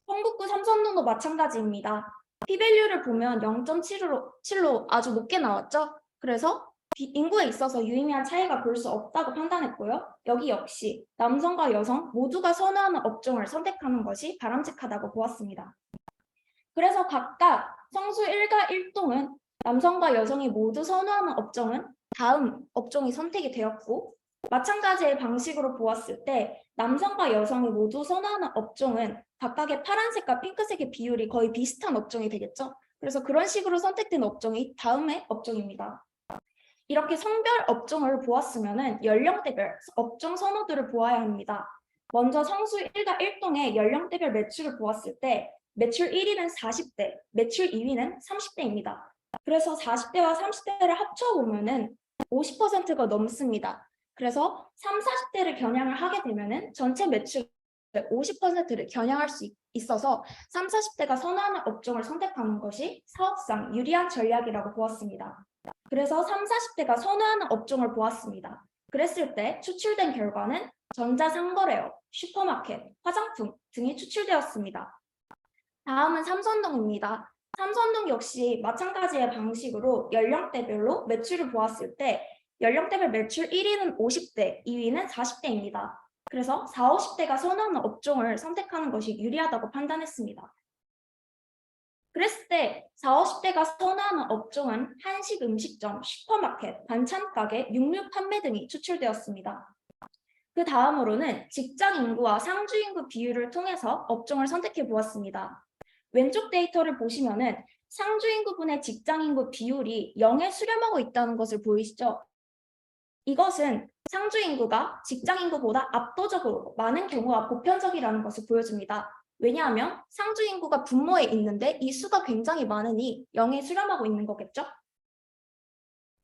성북구 삼선동도 마찬가지입니다. P밸류를 보면 0.7로 아주 높게 나왔죠. 그래서 인구에 있어서 유의미한 차이가 볼 수 없다고 판단했고요. 여기 역시 남성과 여성 모두가 선호하는 업종을 선택하는 것이 바람직하다고 보았습니다. 그래서 각각 성수 1과 1동은 남성과 여성이 모두 선호하는 업종은 다음 업종이 선택이 되었고 마찬가지의 방식으로 보았을 때 남성과 여성이 모두 선호하는 업종은 각각의 파란색과 핑크색의 비율이 거의 비슷한 업종이 되겠죠. 그래서 그런 식으로 선택된 업종이 다음의 업종입니다. 이렇게 성별 업종을 보았으면 연령대별 업종 선호도를 보아야 합니다. 먼저 성수 1과 1동의 연령대별 매출을 보았을 때 매출 1위는 40대, 매출 2위는 30대입니다. 그래서 40대와 30대를 합쳐보면은 50%가 넘습니다. 그래서 30, 40대를 겨냥을 하게 되면은 전체 매출 50%를 겨냥할 수 있어서 30, 40대가 선호하는 업종을 선택하는 것이 사업상 유리한 전략이라고 보았습니다. 그래서 30, 40대가 선호하는 업종을 보았습니다. 그랬을 때 추출된 결과는 전자상거래업, 슈퍼마켓, 화장품 등이 추출되었습니다. 다음은 삼선동입니다. 삼선동 역시 마찬가지의 방식으로 연령대별로 매출을 보았을 때 연령대별 매출 1위는 50대, 2위는 40대입니다. 그래서 40, 50대가 선호하는 업종을 선택하는 것이 유리하다고 판단했습니다. 그랬을 때 40, 50대가 선호하는 업종은 한식 음식점, 슈퍼마켓, 반찬가게, 육류 판매 등이 추출되었습니다. 그 다음으로는 직장 인구와 상주 인구 비율을 통해서 업종을 선택해 보았습니다. 왼쪽 데이터를 보시면은 상주 인구분의 직장 인구 비율이 0에 수렴하고 있다는 것을 보이시죠? 이것은 상주 인구가 직장 인구보다 압도적으로 많은 경우가 보편적이라는 것을 보여줍니다. 왜냐하면 상주 인구가 분모에 있는데 이 수가 굉장히 많으니 0에 수렴하고 있는 거겠죠?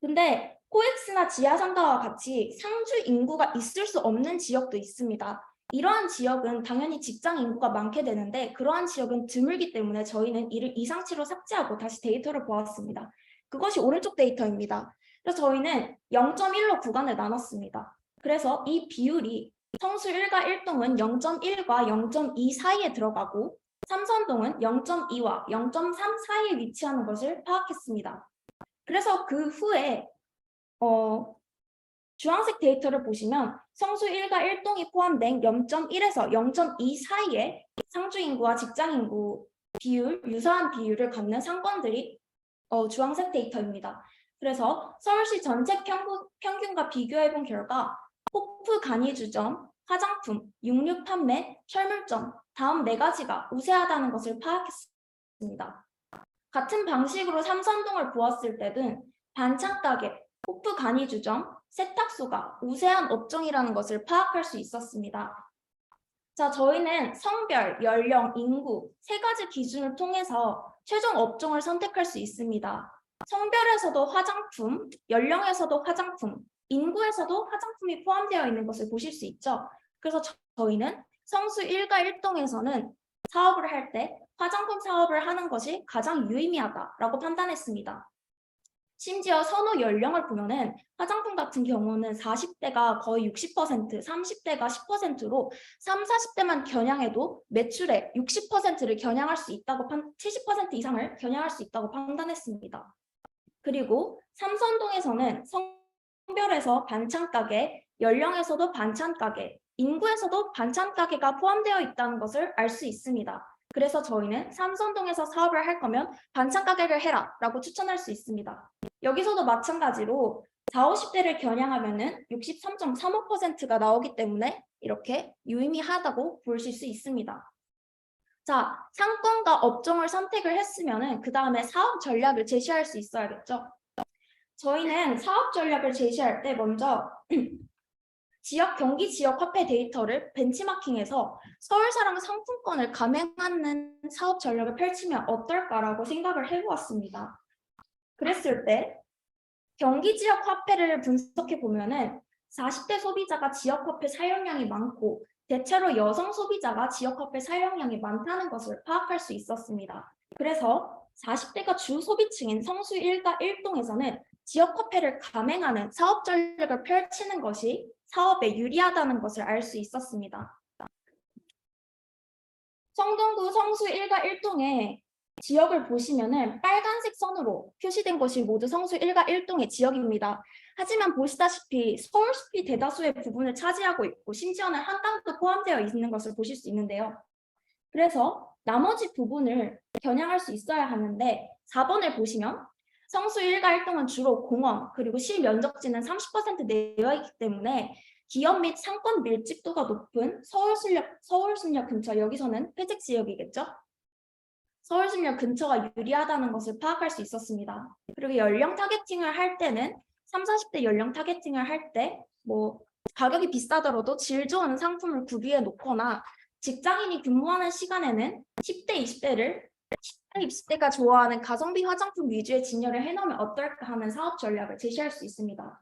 근데 코엑스나 지하상가와 같이 상주 인구가 있을 수 없는 지역도 있습니다. 이러한 지역은 당연히 직장 인구가 많게 되는데 그러한 지역은 드물기 때문에 저희는 이를 이상치로 삭제하고 다시 데이터를 보았습니다. 그것이 오른쪽 데이터입니다. 그래서 저희는 0.1로 구간을 나눴습니다. 그래서 이 비율이 성수 1과 1동은 0.1과 0.2 사이에 들어가고 삼선동은 0.2와 0.3 사이에 위치하는 것을 파악했습니다. 그래서 그 후에 주황색 데이터를 보시면 성수 1과 1동이 포함된 0.1에서 0.2 사이에 상주인구와 직장인구 비율, 유사한 비율을 갖는 상권들이 주황색 데이터입니다. 그래서 서울시 전체 평균과 비교해 본 결과 호프 간이주점, 화장품, 육류 판매, 철물점 다음 4가지가 우세하다는 것을 파악했습니다. 같은 방식으로 삼선동을 보았을 때는 반찬가게, 호프 간이주점, 세탁소가 우세한 업종이라는 것을 파악할 수 있었습니다. 자, 저희는 성별, 연령, 인구 3가지 기준을 통해서 최종 업종을 선택할 수 있습니다. 성별에서도 화장품, 연령에서도 화장품, 인구에서도 화장품이 포함되어 있는 것을 보실 수 있죠. 그래서 저희는 성수 1과 1동에서는 사업을 할 때 화장품 사업을 하는 것이 가장 유의미하다라고 판단했습니다. 심지어 선호 연령을 보면은 화장품 같은 경우는 40대가 거의 60%, 30대가 10%로 30, 40대만 겨냥해도 매출의 60%를 겨냥할 수 있다고 70% 이상을 겨냥할 수 있다고 판단했습니다. 그리고 삼선동에서는 성별에서 반찬가게, 연령에서도 반찬가게, 인구에서도 반찬가게가 포함되어 있다는 것을 알 수 있습니다. 그래서 저희는 삼선동에서 사업을 할 거면 반찬가게를 해라 라고 추천할 수 있습니다. 여기서도 마찬가지로 40, 50대를 겨냥하면은 63.35%가 나오기 때문에 이렇게 유의미하다고 보실 수 있습니다. 자, 상권과 업종을 선택을 했으면은 그 다음에 사업 전략을 제시할 수 있어야겠죠. 저희는 사업 전략을 제시할 때 먼저 경기 지역 화폐 데이터를 벤치마킹해서 서울사랑 상품권을 감행하는 사업 전략을 펼치면 어떨까라고 생각을 해보았습니다. 그랬을 때 경기 지역 화폐를 분석해 보면은 40대 소비자가 지역 화폐 사용량이 많고 대체로 여성 소비자가 지역 화폐 사용량이 많다는 것을 파악할 수 있었습니다. 그래서 40대가 주 소비층인 성수 1과 1동에서는 지역 화폐를 감행하는 사업 전략을 펼치는 것이 사업에 유리하다는 것을 알 수 있었습니다. 성동구 성수 1과 1동의 지역을 보시면은 빨간색 선으로 표시된 것이 모두 성수 1과 1동의 지역입니다. 하지만 보시다시피 서울숲이 대다수의 부분을 차지하고 있고 심지어는 한강도 포함되어 있는 것을 보실 수 있는데요. 그래서 나머지 부분을 겨냥할 수 있어야 하는데 4번을 보시면 성수 1과 1동은 주로 공원 그리고 실면적지는 30% 내어 있기 때문에 기업 및 상권 밀집도가 높은 서울순역 근처, 여기서는 회색 지역이겠죠? 서울순역 근처가 유리하다는 것을 파악할 수 있었습니다. 그리고 연령 타겟팅을 할 때는 30, 40대 연령 타겟팅을 할 때 뭐 가격이 비싸더라도 질 좋은 상품을 구비해 놓거나 직장인이 근무하는 시간에는 10대, 20대를 10대, 20대가 좋아하는 가성비 화장품 위주의 진열을 해놓으면 어떨까 하는 사업 전략을 제시할 수 있습니다.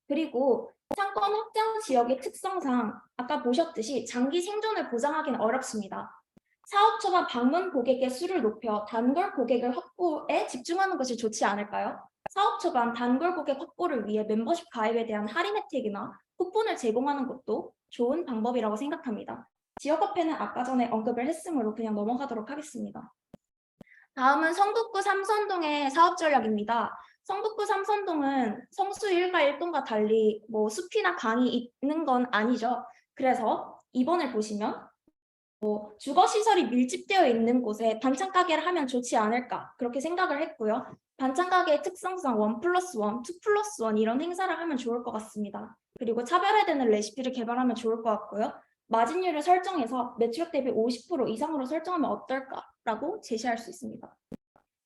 그리고 상권 확장 지역의 특성상 아까 보셨듯이 장기 생존을 보장하기는 어렵습니다. 사업 초반 방문 고객의 수를 높여 단골 고객을 확보에 집중하는 것이 좋지 않을까요? 사업 초반 단골 고객 확보를 위해 멤버십 가입에 대한 할인 혜택이나 쿠폰을 제공하는 것도 좋은 방법이라고 생각합니다. 지역 화폐는 아까 전에 언급을 했으므로 그냥 넘어가도록 하겠습니다. 다음은 성북구 삼선동의 사업 전략입니다. 성북구 삼선동은 성수 1과 1동과 달리 뭐 숲이나 강이 있는 건 아니죠. 그래서 2번을 보시면 주거시설이 밀집되어 있는 곳에 반찬가게를 하면 좋지 않을까 그렇게 생각을 했고요. 반찬가게의 특성상 1+1, 2+1 이런 행사를 하면 좋을 것 같습니다. 그리고 차별화되는 레시피를 개발하면 좋을 것 같고요. 마진율을 설정해서 매출액 대비 50% 이상으로 설정하면 어떨까라고 제시할 수 있습니다.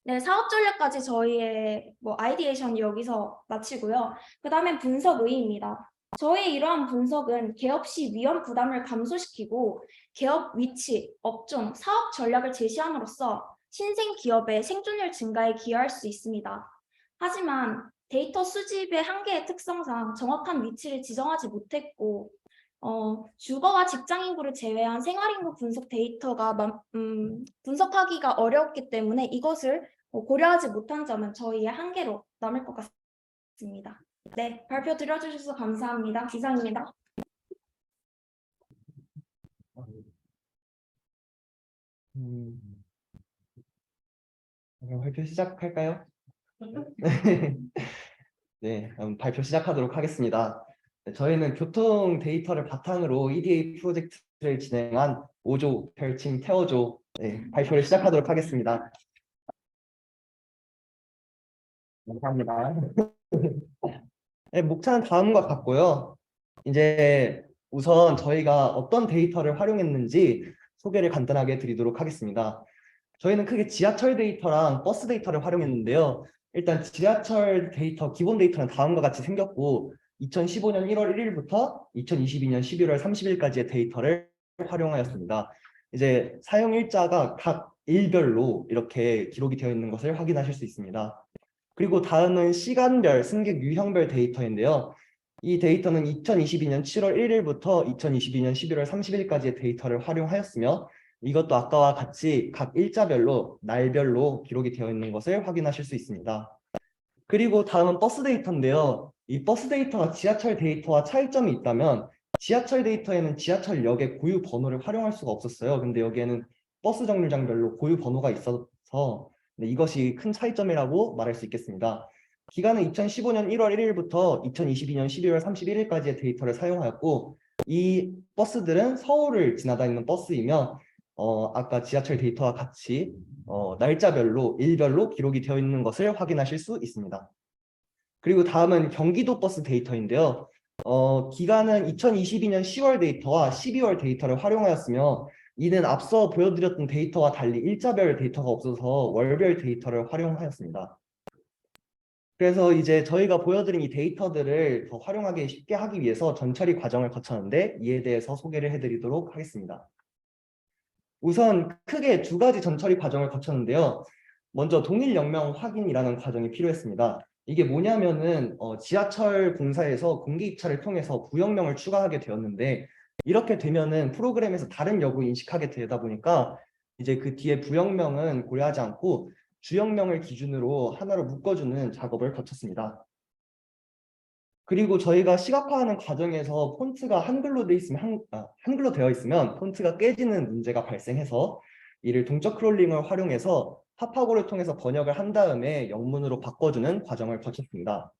네, 사업 전략까지 저희의 아이디에이션이 여기서 마치고요. 그 다음엔 분석 의의입니다. 저희 이러한 분석은 개업 시 위험 부담을 감소시키고 개업 위치, 업종, 사업 전략을 제시함으로써 신생 기업의 생존율 증가에 기여할 수 있습니다. 하지만 데이터 수집의 한계의 특성상 정확한 위치를 지정하지 못했고 주거와 직장 인구를 제외한 생활인구 분석 데이터가 분석하기가 어려웠기 때문에 이것을 고려하지 못한 점은 저희의 한계로 남을 것 같습니다. 네, 발표 들어주셔서 감사합니다. 이상입니다. 그럼 발표 시작할까요? 네, 발표 시작하도록 하겠습니다. 저희는 교통 데이터를 바탕으로 EDA 프로젝트를 진행한 5조 별칭 태워조 발표를 시작하도록 하겠습니다. 감사합니다. 네, 목차는 다음과 같고요. 이제 우선 저희가 어떤 데이터를 활용했는지 소개를 간단하게 드리도록 하겠습니다. 저희는 크게 지하철 데이터랑 버스 데이터를 활용했는데요. 일단 지하철 데이터, 기본 데이터는 다음과 같이 생겼고 2015년 1월 1일부터 2022년 11월 30일까지의 데이터를 활용하였습니다. 이제 사용 일자가 각 일별로 이렇게 기록이 되어 있는 것을 확인하실 수 있습니다. 그리고 다음은 시간별, 승객 유형별 데이터인데요. 이 데이터는 2022년 7월 1일부터 2022년 11월 30일까지의 데이터를 활용하였으며 이것도 아까와 같이 각 일자별로, 날별로 기록이 되어 있는 것을 확인하실 수 있습니다. 그리고 다음은 버스 데이터인데요. 이 버스 데이터가 지하철 데이터와 차이점이 있다면 지하철 데이터에는 지하철역의 고유 번호를 활용할 수가 없었어요. 근데 여기에는 버스 정류장별로 고유 번호가 있어서 이것이 큰 차이점이라고 말할 수 있겠습니다. 기간은 2015년 1월 1일부터 2022년 12월 31일까지의 데이터를 사용하였고 이 버스들은 서울을 지나다니는 버스이며 아까 지하철 데이터와 같이 날짜별로, 일별로 기록이 되어 있는 것을 확인하실 수 있습니다. 그리고 다음은 경기도 버스 데이터인데요. 기간은 2022년 10월 데이터와 12월 데이터를 활용하였으며 이는 앞서 보여드렸던 데이터와 달리 일자별 데이터가 없어서 월별 데이터를 활용하였습니다. 그래서 이제 저희가 보여드린 이 데이터들을 더 활용하기 쉽게 하기 위해서 전처리 과정을 거쳤는데 이에 대해서 소개를 해드리도록 하겠습니다. 우선 크게 두 가지 전처리 과정을 거쳤는데요. 먼저 동일역명 확인이라는 과정이 필요했습니다. 이게 뭐냐면은 지하철 공사에서 공개 입찰을 통해서 부역명을 추가하게 되었는데 이렇게 되면은 프로그램에서 다른 역을 인식하게 되다 보니까 이제 그 뒤에 부역명은 고려하지 않고 주역명을 기준으로 하나로 묶어주는 작업을 거쳤습니다. 그리고 저희가 시각화하는 과정에서 폰트가 한글로 한글로 되어 있으면 폰트가 깨지는 문제가 발생해서 이를 동적 크롤링을 활용해서 파파고를 통해서 번역을 한 다음에 영문으로 바꿔주는 과정을 거쳤습니다.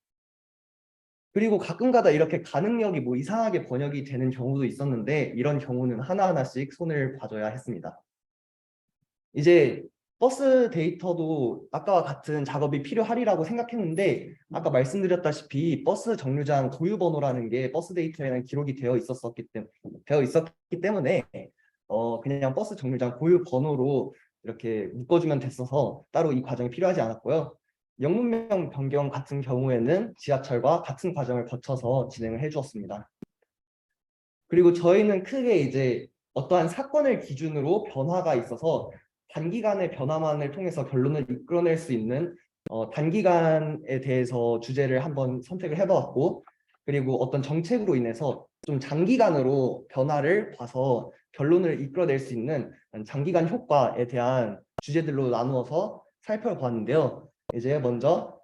그리고 가끔가다 이렇게 가능력이 뭐 이상하게 번역이 되는 경우도 있었는데 이런 경우는 하나하나씩 손을 봐줘야 했습니다. 이제 버스 데이터도 아까와 같은 작업이 필요하리라고 생각했는데 아까 말씀드렸다시피 버스 정류장 고유 번호라는 게 버스 데이터에는 기록이 되어 있었기 때문에 그냥 버스 정류장 고유 번호로 이렇게 묶어주면 됐어서 따로 이 과정이 필요하지 않았고요. 영문명 변경 같은 경우에는 지하철과 같은 과정을 거쳐서 진행을 해주었습니다. 그리고 저희는 크게 이제 어떠한 사건을 기준으로 변화가 있어서 단기간의 변화만을 통해서 결론을 이끌어낼 수 있는 단기간에 대해서 주제를 한번 선택을 해보았고 그리고 어떤 정책으로 인해서 좀 장기간으로 변화를 봐서 결론을 이끌어낼 수 있는 장기간 효과에 대한 주제들로 나누어서 살펴보았는데요. 이제 먼저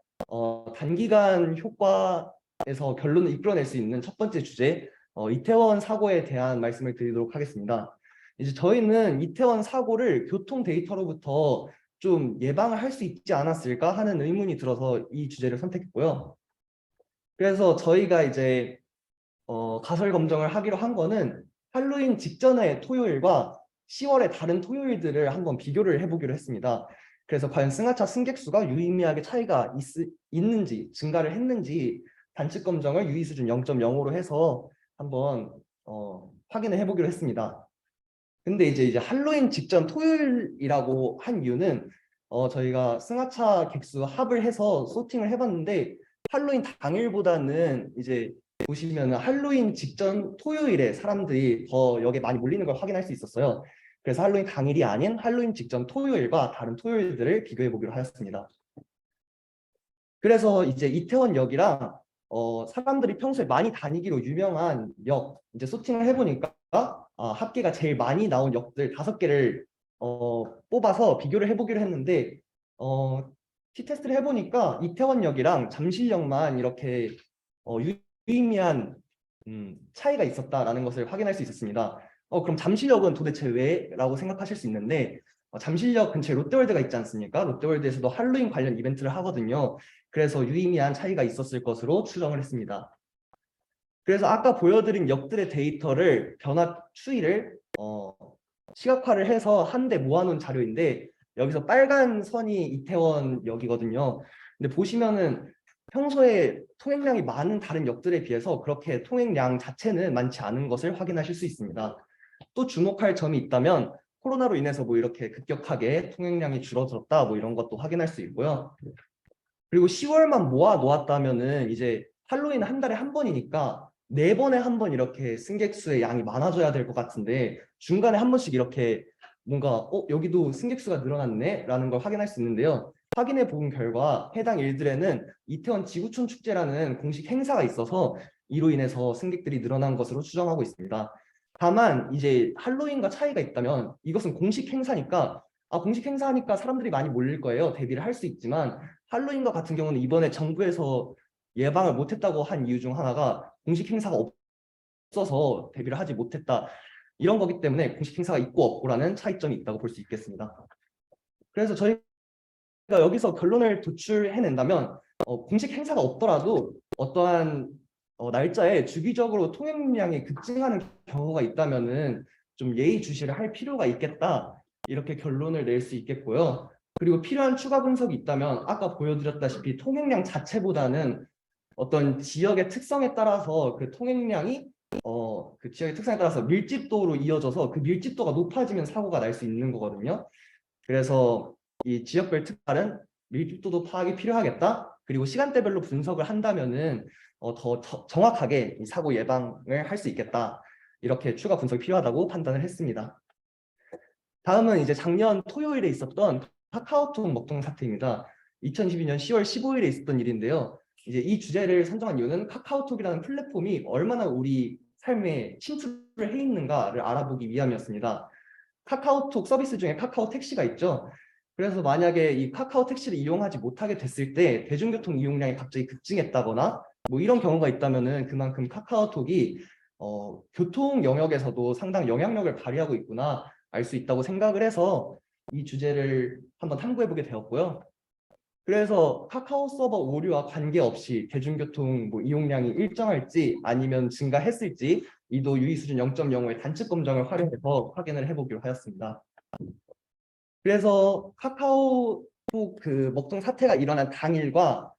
단기간 효과에서 결론을 이끌어낼 수 있는 첫 번째 주제 이태원 사고에 대한 말씀을 드리도록 하겠습니다. 이제 저희는 이태원 사고를 교통 데이터로부터 좀 예방을 할 수 있지 않았을까 하는 의문이 들어서 이 주제를 선택했고요. 그래서 저희가 이제 가설 검증을 하기로 한 거는 할로윈 직전의 토요일과 10월의 다른 토요일들을 한번 비교를 해보기로 했습니다. 그래서 과연 승하차 승객 수가 유의미하게 차이가 있는지 증가를 했는지 단측 검정을 유의 수준 0.05로 해서 한번 확인을 해보기로 했습니다. 근데 이제 할로윈 직전 토요일이라고 한 이유는 저희가 승하차 객수 합을 해서 소팅을 해봤는데 할로윈 당일보다는 이제 보시면 할로윈 직전 토요일에 사람들이 더 역에 많이 몰리는 걸 확인할 수 있었어요. 그래서 할로윈 당일이 아닌 할로윈 직전 토요일과 다른 토요일들을 비교해 보기로 하였습니다. 그래서 이제 이태원역이랑 사람들이 평소에 많이 다니기로 유명한 역 이제 소팅을 해보니까 합계가 제일 많이 나온 역들 5개를 뽑아서 비교를 해보기로 했는데 T테스트를 해보니까 이태원역이랑 잠실역만 이렇게 유의미한 차이가 있었다라는 것을 확인할 수 있었습니다. 그럼 잠실역은 도대체 왜? 라고 생각하실 수 있는데 잠실역 근처에 롯데월드가 있지 않습니까? 롯데월드에서도 할로윈 관련 이벤트를 하거든요. 그래서 유의미한 차이가 있었을 것으로 추정을 했습니다. 그래서 아까 보여드린 역들의 데이터를 변화 추이를 시각화를 해서 한데 모아놓은 자료인데 여기서 빨간 선이 이태원역이거든요. 근데 보시면은 평소에 통행량이 많은 다른 역들에 비해서 그렇게 통행량 자체는 많지 않은 것을 확인하실 수 있습니다. 또 주목할 점이 있다면 코로나로 인해서 뭐 이렇게 급격하게 통행량이 줄어들었다 뭐 이런 것도 확인할 수 있고요. 그리고 10월만 모아 놓았다면은 이제 할로윈은 한 달에 한 번이니까 4번에 한 번 이렇게 승객 수의 양이 많아져야 될 것 같은데 중간에 한 번씩 이렇게 뭔가 여기도 승객 수가 늘어났네 라는 걸 확인할 수 있는데요. 확인해 본 결과 해당 일들에는 이태원 지구촌 축제라는 공식 행사가 있어서 이로 인해서 승객들이 늘어난 것으로 추정하고 있습니다. 다만 이제 할로윈과 차이가 있다면 이것은 공식 행사니까 공식 행사니까 사람들이 많이 몰릴 거예요. 대비를 할 수 있지만 할로윈과 같은 경우는 이번에 정부에서 예방을 못했다고 한 이유 중 하나가 공식 행사가 없어서 대비를 하지 못했다. 이런 거기 때문에 공식 행사가 있고 없고라는 차이점이 있다고 볼 수 있겠습니다. 그래서 저희가 여기서 결론을 도출해낸다면 공식 행사가 없더라도 어떠한 날짜에 주기적으로 통행량이 급증하는 경우가 있다면은 좀 예의주시를 할 필요가 있겠다. 이렇게 결론을 낼 수 있겠고요. 그리고 필요한 추가 분석이 있다면 아까 보여드렸다시피 통행량 자체보다는 어떤 지역의 특성에 따라서 그 통행량이 그 지역의 특성에 따라서 밀집도로 이어져서 그 밀집도가 높아지면 사고가 날 수 있는 거거든요. 그래서 이 지역별 특발은 밀집도도 파악이 필요하겠다. 그리고 시간대별로 분석을 한다면은 더 정확하게 이 사고 예방을 할 수 있겠다. 이렇게 추가 분석이 필요하다고 판단을 했습니다. 다음은 이제 작년 토요일에 있었던 카카오톡 먹통 사태입니다. 2022년 10월 15일에 있었던 일인데요. 이제 이 주제를 선정한 이유는 카카오톡이라는 플랫폼이 얼마나 우리 삶에 침투를 해 있는가를 알아보기 위함이었습니다. 카카오톡 서비스 중에 카카오 택시가 있죠. 그래서 만약에 이 카카오 택시를 이용하지 못하게 됐을 때 대중교통 이용량이 갑자기 급증했다거나 뭐 이런 경우가 있다면은 그만큼 카카오톡이 교통 영역에서도 상당 영향력을 발휘하고 있구나 알 수 있다고 생각을 해서 이 주제를 한번 탐구해 보게 되었고요. 그래서 카카오 서버 오류와 관계없이 대중교통 뭐 이용량이 일정할지 아니면 증가했을지 이도 유의 수준 0.05의 단축 검정을 활용해서 확인을 해보기로 하였습니다. 그래서 카카오톡 그 먹통 사태가 일어난 당일과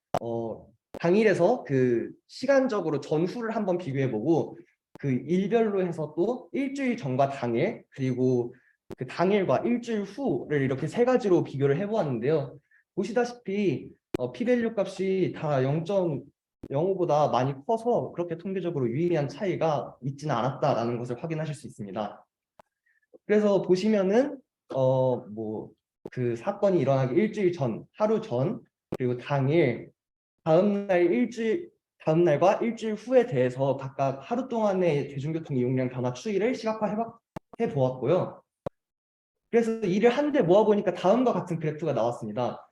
당일에서 그 시간적으로 전후를 한번 비교해보고 그 일별로 해서 또 일주일 전과 당일 그리고 그 당일과 일주일 후를 이렇게 3가지로 비교를 해보았는데요. 보시다시피 p-밸류 값이 다 0.05보다 많이 커서 그렇게 통계적으로 유의미한 차이가 있지는 않았다라는 것을 확인하실 수 있습니다. 그래서 보시면은 뭐 그 사건이 일어나기 일주일 전, 하루 전, 그리고 당일, 다음날과 일주일 후에 대해서 각각 하루 동안의 대중교통 이용량 변화 추이를 시각화해 보았고요. 그래서 이를 한데 모아보니까 다음과 같은 그래프가 나왔습니다.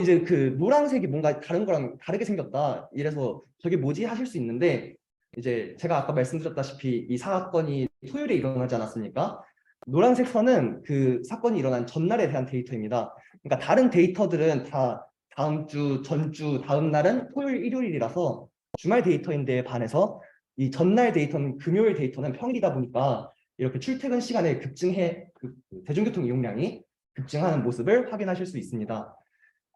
이제 그 노란색이 뭔가 다른 거랑 다르게 생겼다. 이래서 저게 뭐지 하실 수 있는데 이제 제가 아까 말씀드렸다시피 이 사건이 토요일에 일어나지 않았습니까? 노란색 선은 그 사건이 일어난 전날에 대한 데이터입니다. 그러니까 다른 데이터들은 다 다음 주, 전주, 다음 날은 토요일, 일요일이라서 주말 데이터인데 반해서 이 전날 데이터는 금요일 데이터는 평일이다 보니까 이렇게 출퇴근 시간에 대중교통 이용량이 급증하는 모습을 확인하실 수 있습니다.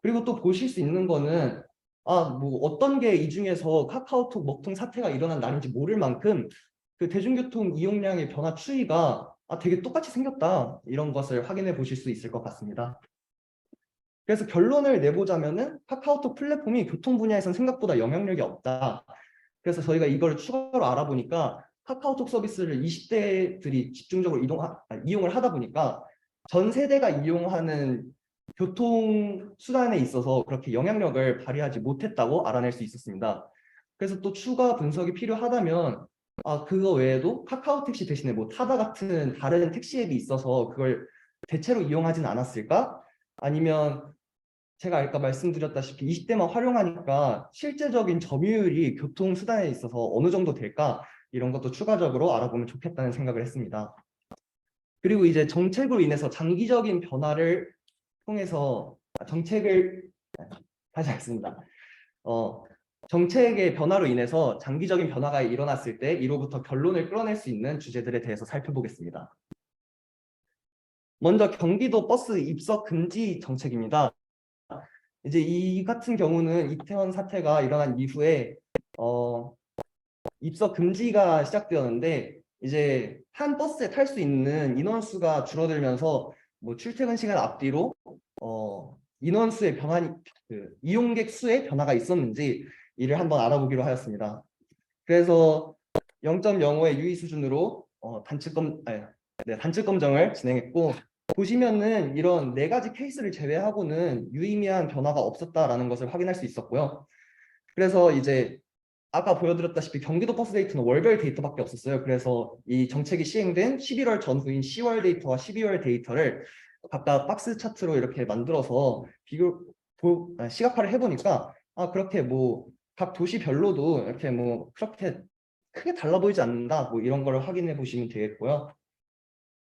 그리고 또 보실 수 있는 거는 뭐 어떤 게 이 중에서 카카오톡 먹통 사태가 일어난 날인지 모를 만큼 그 대중교통 이용량의 변화 추이가 되게 똑같이 생겼다 이런 것을 확인해 보실 수 있을 것 같습니다. 그래서 결론을 내보자면은 카카오톡 플랫폼이 교통 분야에서는 생각보다 영향력이 없다. 그래서 저희가 이걸 추가로 알아보니까 카카오톡 서비스를 20대들이 집중적으로 이용을 하다 보니까 전 세대가 이용하는 교통 수단에 있어서 그렇게 영향력을 발휘하지 못했다고 알아낼 수 있었습니다. 그래서 또 추가 분석이 필요하다면 그거 외에도 카카오 택시 대신에 뭐 타다 같은 다른 택시 앱이 있어서 그걸 대체로 이용하진 않았을까? 아니면 제가 아까 말씀드렸다시피 20대만 활용하니까 실제적인 점유율이 교통수단에 있어서 어느 정도 될까? 이런 것도 추가적으로 알아보면 좋겠다는 생각을 했습니다. 그리고 이제 정책으로 인해서 장기적인 변화를 통해서 정책을 다시 하겠습니다. 정책의 변화로 인해서 장기적인 변화가 일어났을 때 이로부터 결론을 끌어낼 수 있는 주제들에 대해서 살펴보겠습니다. 먼저 경기도 버스 입석 금지 정책입니다. 이제 이 같은 경우는 이태원 사태가 일어난 이후에 입석 금지가 시작되었는데 이제 한 버스에 탈 수 있는 인원수가 줄어들면서 뭐 출퇴근 시간 앞뒤로 인원수의 변화니 이용객 수의 변화가 있었는지 이를 한번 알아보기로 하였습니다. 그래서 0.05의 유의 수준으로 단축 검정을 진행했고 보시면은 이런 4가지 케이스를 제외하고는 유의미한 변화가 없었다라는 것을 확인할 수 있었고요. 그래서 이제 아까 보여드렸다시피 경기도 버스 데이터는 월별 데이터밖에 없었어요. 그래서 이 정책이 시행된 11월 전후인 10월 데이터와 12월 데이터를 각각 박스 차트로 이렇게 만들어서 시각화를 해보니까 그렇게 뭐 각 도시별로도 이렇게 뭐 그렇게 크게 달라 보이지 않는다 뭐 이런 걸 확인해 보시면 되겠고요.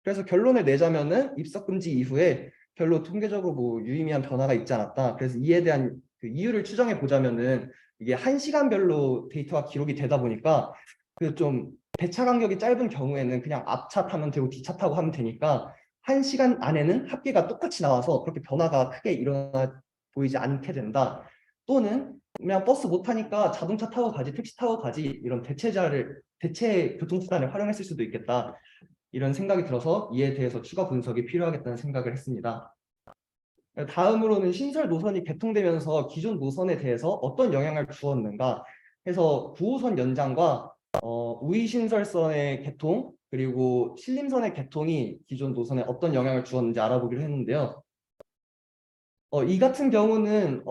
그래서 결론을 내자면은 입석 금지 이후에 별로 통계적으로 뭐 유의미한 변화가 있지 않았다. 그래서 이에 대한 그 이유를 추정해 보자면은 이게 1시간별로 데이터가 기록이 되다 보니까 그 좀 배차 간격이 짧은 경우에는 그냥 앞차 타면 되고 뒤차 타고 하면 되니까 1시간 안에는 합계가 똑같이 나와서 그렇게 변화가 크게 일어나 보이지 않게 된다. 또는 그냥 버스 못 타니까 자동차 타고 가지, 택시 타고 가지 이런 대체 교통수단을 활용했을 수도 있겠다. 이런 생각이 들어서 이에 대해서 추가 분석이 필요하겠다는 생각을 했습니다. 다음으로는 신설 노선이 개통되면서 기존 노선에 대해서 어떤 영향을 주었는가 해서 9호선 연장과 우이신설선의 개통 그리고 신림선의 개통이 기존 노선에 어떤 영향을 주었는지 알아보기로 했는데요. 이 같은 경우는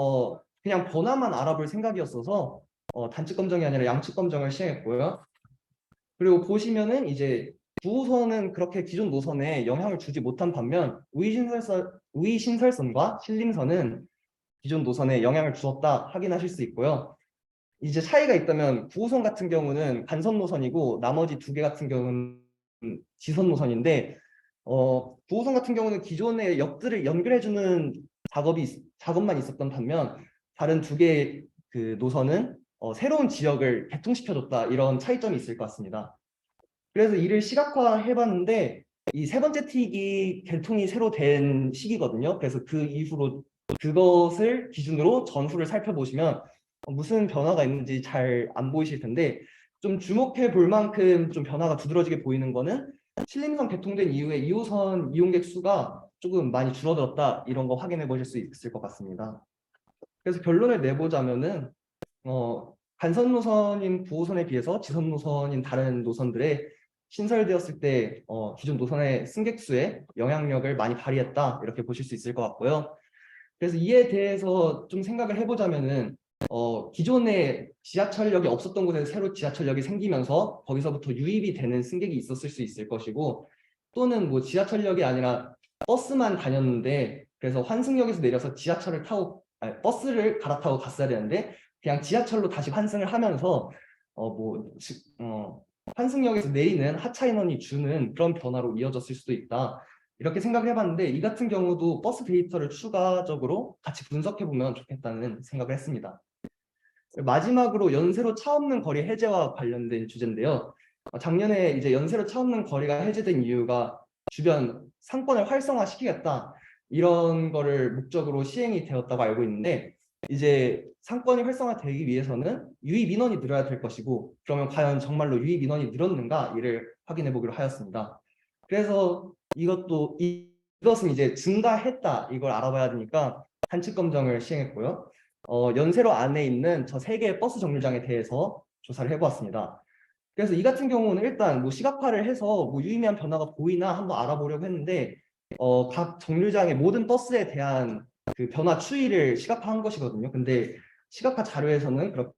그냥 번화만 알아볼 생각이었어서 단축 검정이 아니라 양측 검정을 시행했고요. 그리고 보시면은 이제 9호선은 그렇게 기존 노선에 영향을 주지 못한 반면 우이신설선과 신림선은 기존 노선에 영향을 주었다 확인하실 수 있고요. 이제 차이가 있다면 9호선 같은 경우는 간선 노선이고 나머지 2개 같은 경우는 지선 노선인데 9호선 같은 경우는 기존의 역들을 연결해주는 작업만 있었던 반면 다른 2개의 그 노선은 새로운 지역을 개통시켜줬다 이런 차이점이 있을 것 같습니다. 그래서 이를 시각화해봤는데 이 3번째 틱이 개통이 새로 된 시기거든요. 그래서 그 이후로 그것을 기준으로 전후를 살펴보시면 무슨 변화가 있는지 잘 안 보이실 텐데 좀 주목해 볼 만큼 좀 변화가 두드러지게 보이는 거는 신림선 개통된 이후에 2호선 이용객 수가 조금 많이 줄어들었다 이런 거 확인해 보실 수 있을 것 같습니다. 그래서 결론을 내보자면은 간선 노선인 9호선에 비해서 지선 노선인 다른 노선들의 신설되었을 때 기존 노선의 승객 수에 영향력을 많이 발휘했다 이렇게 보실 수 있을 것 같고요. 그래서 이에 대해서 좀 생각을 해보자면은 기존에 지하철역이 없었던 곳에서 새로 지하철역이 생기면서 거기서부터 유입이 되는 승객이 있었을 수 있을 것이고 또는 뭐 지하철역이 아니라 버스만 다녔는데 그래서 환승역에서 내려서 버스를 갈아타고 갔어야 되는데 그냥 지하철로 다시 환승을 하면서 환승역에서 내리는 하차 인원이 주는 그런 변화로 이어졌을 수도 있다. 이렇게 생각을 해봤는데 이 같은 경우도 버스 데이터를 추가적으로 같이 분석해보면 좋겠다는 생각을 했습니다. 마지막으로 연세로 차 없는 거리 해제와 관련된 주제인데요. 작년에 이제 연세로 차 없는 거리가 해제된 이유가 주변 상권을 활성화시키겠다 이런 거를 목적으로 시행이 되었다고 알고 있는데 이제 상권이 활성화되기 위해서는 유입 인원이 늘어야 될 것이고 그러면 과연 정말로 유입 인원이 늘었는가 이를 확인해 보기로 하였습니다. 그래서 이것은 이제 증가했다 이걸 알아봐야 되니까 단축 검정을 시행했고요. 연세로 안에 있는 저 3개의 버스 정류장에 대해서 조사를 해보았습니다. 그래서 이 같은 경우는 일단 뭐 시각화를 해서 뭐 유의미한 변화가 보이나 한번 알아보려고 했는데 각 정류장의 모든 버스에 대한 그 변화 추이를 시각화한 것이거든요. 근데 시각화 자료에서는 그렇게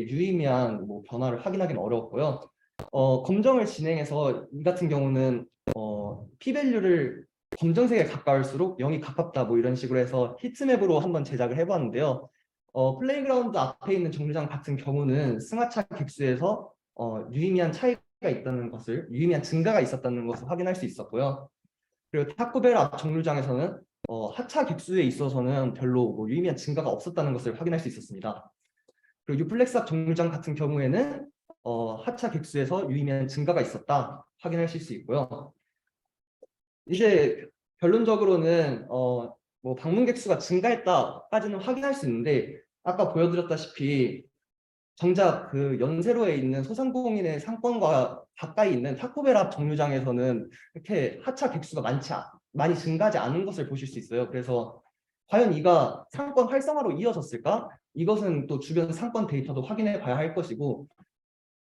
유의미한 뭐 변화를 확인하기는 어려웠고요. 검정을 진행해서 이 같은 경우는 p-밸류를 검정색에 가까울수록 0이 가깝다 뭐 이런 식으로 해서 히트맵으로 한번 제작을 해봤는데요. 플레이그라운드 앞에 있는 정류장 같은 경우는 승하차 객수에서 유의미한 증가가 있었다는 것을 확인할 수 있었고요. 그리고 타코벨 앞 정류장에서는 하차 객수에 있어서는 별로 뭐 유의미한 증가가 없었다는 것을 확인할 수 있었습니다. 그리고 유플렉스학 정류장 같은 경우에는 하차 객수에서 유의미한 증가가 있었다 확인하실 수 있고요. 이제 결론적으로는 뭐 방문 객수가 증가했다까지는 확인할 수 있는데 아까 보여드렸다시피 정작 그 연세로에 있는 소상공인의 상권과 가까이 있는 타코벨 앞 정류장에서는 이렇게 하차 객수가 많이 증가하지 않은 것을 보실 수 있어요. 그래서 과연 이가 상권 활성화로 이어졌을까? 이것은 또 주변 상권 데이터도 확인해 봐야 할 것이고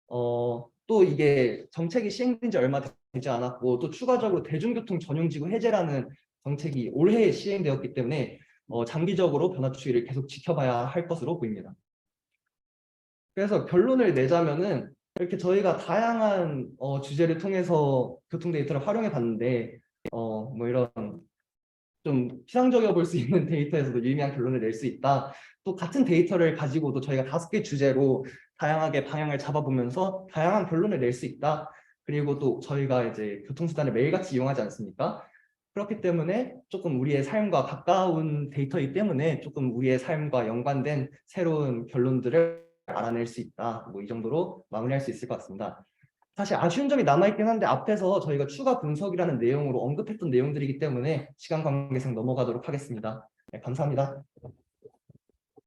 또 이게 정책이 시행된 지 얼마 되지 않았고 또 추가적으로 대중교통 전용지구 해제라는 정책이 올해 시행되었기 때문에 장기적으로 변화 추이를 계속 지켜봐야 할 것으로 보입니다. 그래서 결론을 내자면은 이렇게 저희가 다양한 주제를 통해서 교통 데이터를 활용해 봤는데 뭐 이런 좀 피상적이어 볼 수 있는 데이터에서도 유의미한 결론을 낼 수 있다. 또 같은 데이터를 가지고도 저희가 5개 주제로 다양하게 방향을 잡아보면서 다양한 결론을 낼 수 있다. 그리고 또 저희가 이제 교통수단을 매일같이 이용하지 않습니까? 그렇기 때문에 조금 우리의 삶과 가까운 데이터이기 때문에 조금 우리의 삶과 연관된 새로운 결론들을 알아낼 수 있다. 뭐 이 정도로 마무리할 수 있을 것 같습니다. 사실 아쉬운 점이 남아있긴 한데 앞에서 저희가 추가 분석이라는 내용으로 언급했던 내용들이기 때문에 시간 관계상 넘어가도록 하겠습니다. 네, 감사합니다.